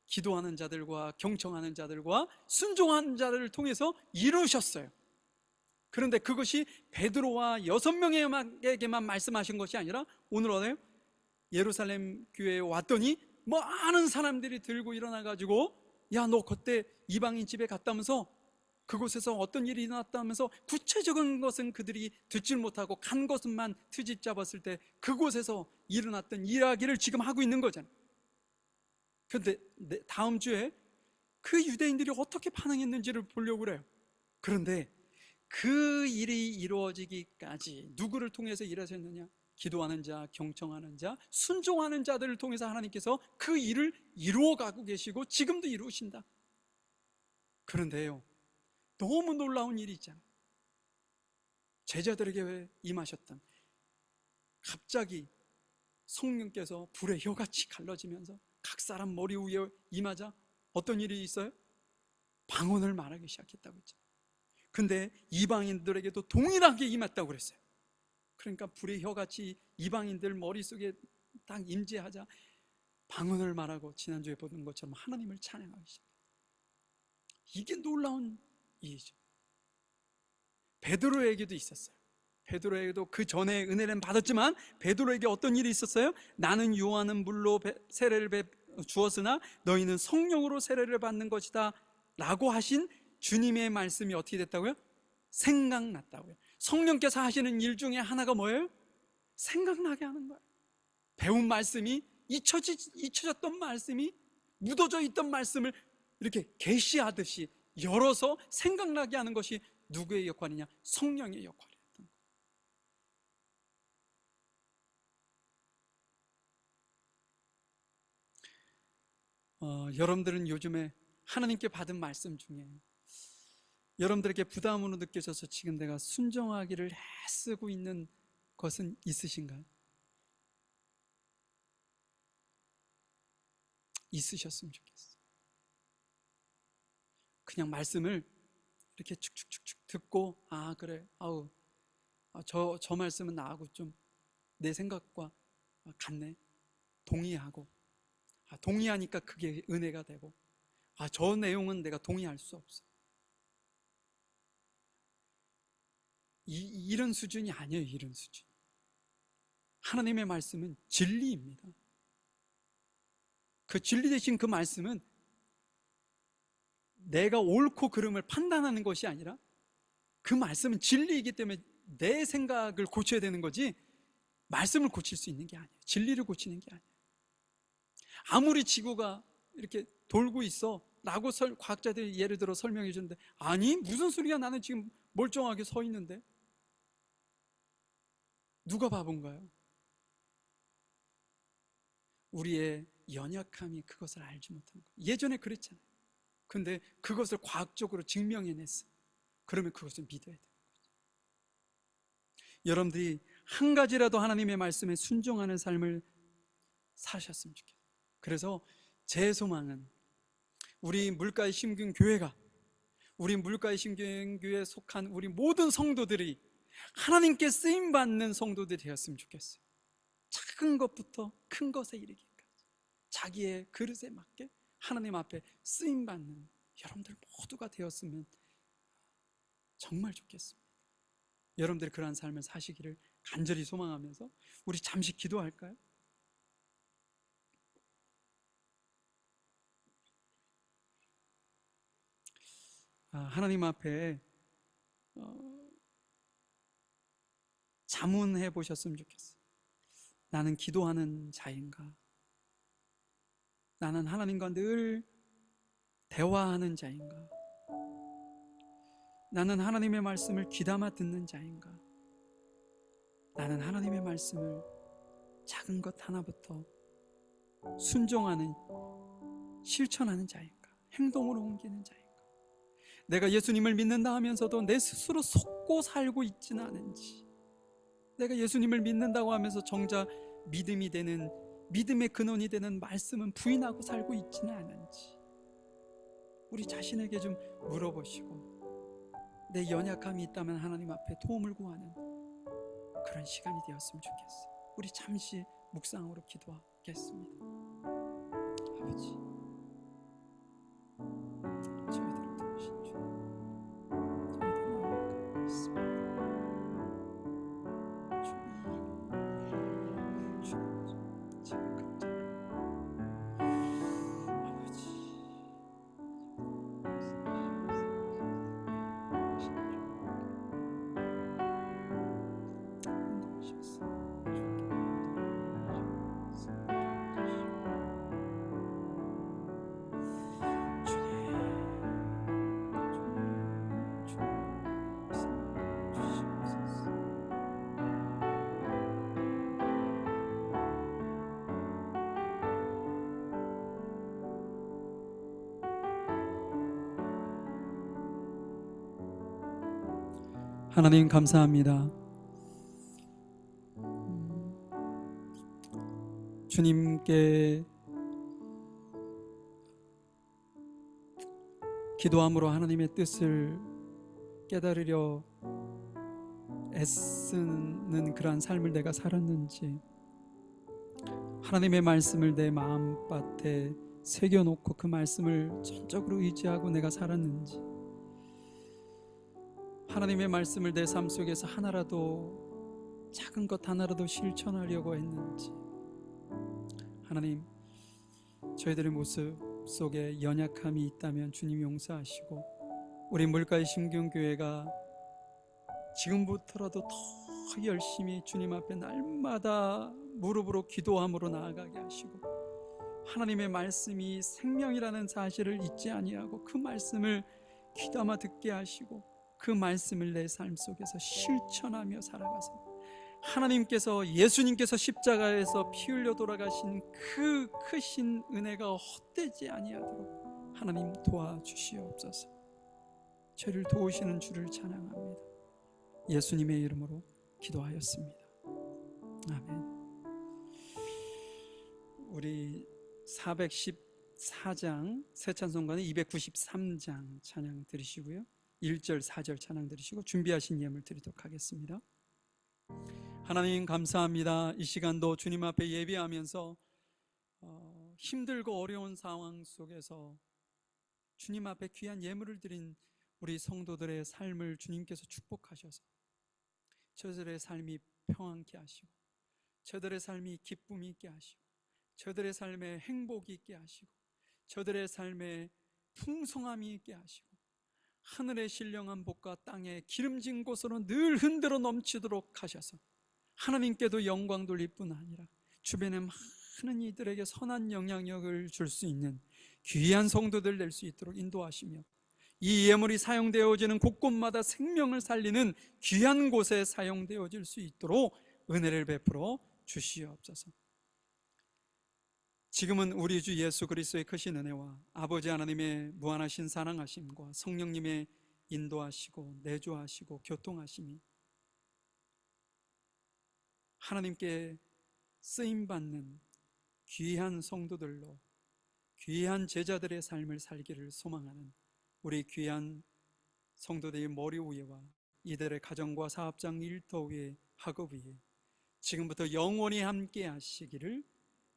기도하는 자들과 경청하는 자들과 순종하는 자들을 통해서 이루셨어요. 그런데 그것이 베드로와 6명에게만 말씀하신 것이 아니라 오늘 어때요? 예루살렘 교회에 왔더니 많은 사람들이 들고 일어나가지고 야, 너 그때 이방인 집에 갔다면서 그곳에서 어떤 일이 일어났다면서 구체적인 것은 그들이 듣질 못하고 간 것만 트집 잡았을 때 그곳에서 일어났던 이야기를 지금 하고 있는 거잖아요. 그런데 다음 주에 그 유대인들이 어떻게 반응했는지를 보려고 그래요. 그런데 그 일이 이루어지기까지 누구를 통해서 일하셨느냐? 기도하는 자, 경청하는 자, 순종하는 자들을 통해서 하나님께서 그 일을 이루어가고 계시고 지금도 이루신다. 그런데요, 너무 놀라운 일이 있잖아요. 제자들에게 임하셨던 갑자기 성령께서 불의 혀같이 갈라지면서 각 사람 머리 위에 임하자 어떤 일이 있어요? 방언을 말하기 시작했다고 했죠. 근데 이방인들에게도 동일하게 임했다고 그랬어요. 그러니까 불의 혀같이 이방인들 머릿속에 딱 임재하자 방언을 말하고 지난주에 보던 것처럼 하나님을 찬양하기 시작해요. 이게 놀라운 일이죠. 베드로에게도 있었어요. 베드로에게도 그 전에 은혜를 받았지만 베드로에게 어떤 일이 있었어요? 나는 요한은 물로 세례를 주었으나 너희는 성령으로 세례를 받는 것이다 라고 하신 주님의 말씀이 어떻게 됐다고요? 생각났다고요. 성령께서 하시는 일 중에 하나가 뭐예요? 생각나게 하는 거예요. 배운 말씀이 잊혀졌던 말씀이 묻어져 있던 말씀을 이렇게 계시하듯이 열어서 생각나게 하는 것이 누구의 역할이냐? 성령의 역할이었던 거예요. 여러분들은 요즘에 하나님께 받은 말씀 중에 여러분들에게 부담으로 느껴져서 지금 내가 순종하기를 애쓰고 있는 것은 있으신가요? 있으셨으면 좋겠어요. 그냥 말씀을 이렇게 축축축축 듣고 아 그래 저 말씀은 나하고 좀 내 생각과 같네, 동의하고 동의하니까 그게 은혜가 되고 저 내용은 내가 동의할 수 없어, 이런 수준이 아니에요. 이런 수준. 하나님의 말씀은 진리입니다. 그 진리 대신 그 말씀은 내가 옳고 그름을 판단하는 것이 아니라 그 말씀은 진리이기 때문에 내 생각을 고쳐야 되는 거지 말씀을 고칠 수 있는 게 아니에요. 진리를 고치는 게 아니에요. 아무리 지구가 이렇게 돌고 있어 라고 과학자들이 예를 들어 설명해 주는데 아니 무슨 소리야, 나는 지금 멀쩡하게 서 있는데. 누가 바본가요? 우리의 연약함이 그것을 알지 못하는 거예요. 예전에 그랬잖아요. 근데 그것을 과학적으로 증명해냈어요. 그러면 그것을 믿어야 돼요. 여러분들이 한 가지라도 하나님의 말씀에 순종하는 삶을 사셨으면 좋겠어요. 그래서 제 소망은 우리 물가의 심균 교회가, 우리 물가의 심균 교회에 속한 우리 모든 성도들이 하나님께 쓰임받는 성도들이 되었으면 좋겠어요. 작은 것부터 큰 것에 이르기까지 자기의 그릇에 맞게 하나님 앞에 쓰임받는 여러분들 모두가 되었으면 정말 좋겠습니다. 여러분들이 그러한 삶을 사시기를 간절히 소망하면서 우리 잠시 기도할까요? 하나님 앞에 자문해 보셨으면 좋겠어요. 나는 기도하는 자인가? 나는 하나님과 늘 대화하는 자인가? 나는 하나님의 말씀을 귀담아 듣는 자인가? 나는 하나님의 말씀을 작은 것 하나부터 순종하는, 실천하는 자인가? 행동으로 옮기는 자인가? 내가 예수님을 믿는다 하면서도 내 스스로 속고 살고 있지는 않은지, 내가 예수님을 믿는다고 하면서 정작 믿음이 되는, 믿음의 근원이 되는 말씀은 부인하고 살고 있지는 않은지 우리 자신에게 좀 물어보시고 내 연약함이 있다면 하나님 앞에 도움을 구하는 그런 시간이 되었으면 좋겠어요. 우리 잠시 묵상으로 기도하겠습니다. 아버지, 저희들을 도우신 주, 저희들 나아가겠습니다. 주님, 제가 하나님 감사합니다. 주님께 기도함으로 하나님의 뜻을 깨달으려 애쓰는 그러한 삶을 내가 살았는지, 하나님의 말씀을 내 마음밭에 새겨놓고 그 말씀을 전적으로 의지하고 내가 살았는지, 하나님의 말씀을 내 삶 속에서 하나라도, 작은 것 하나라도 실천하려고 했는지, 하나님, 저희들의 모습 속에 연약함이 있다면 주님 용서하시고, 우리 물가의 심경교회가 지금부터라도 더 열심히 주님 앞에 날마다 무릎으로 기도함으로 나아가게 하시고, 하나님의 말씀이 생명이라는 사실을 잊지 아니하고 그 말씀을 귀담아 듣게 하시고, 그 말씀을 내 삶 속에서 실천하며 살아가서 하나님께서, 예수님께서 십자가에서 피 흘려 돌아가신 그 크신 은혜가 헛되지 아니하도록 하나님 도와주시옵소서. 저를 도우시는 주를 찬양합니다. 예수님의 이름으로 기도하였습니다. 아멘. 우리 414장 새 찬송가는 293장 찬양 드리시고요, 1절 4절 찬양 드리시고 준비하신 예물 드리도록 하겠습니다. 하나님 감사합니다. 이 시간도 주님 앞에 예배하면서 힘들고 어려운 상황 속에서 주님 앞에 귀한 예물을 드린 우리 성도들의 삶을 주님께서 축복하셔서 저들의 삶이 평안케 하시고, 저들의 삶이 기쁨이 있게 하시고, 저들의 삶에 행복이 있게 하시고, 저들의 삶에 풍성함이 있게 하시고, 하늘의 신령한 복과 땅의 기름진 곳으로 늘 흔들어 넘치도록 하셔서 하나님께도 영광 돌릴 뿐 아니라 주변에 많은 이들에게 선한 영향력을 줄 수 있는 귀한 성도들 될 수 있도록 인도하시며, 이 예물이 사용되어지는 곳곳마다 생명을 살리는 귀한 곳에 사용되어질 수 있도록 은혜를 베풀어 주시옵소서. 지금은 우리 주 예수 그리스도의 크신 은혜와 아버지 하나님의 무한하신 사랑하심과 성령님의 인도하시고 내조하시고 교통하심이 하나님께 쓰임받는 귀한 성도들로, 귀한 제자들의 삶을 살기를 소망하는 우리 귀한 성도들의 머리 위에와 이들의 가정과 사업장 일터 위에, 학업 위에 지금부터 영원히 함께 하시기를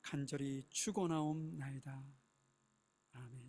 간절히 축원하옵나이다. 아멘.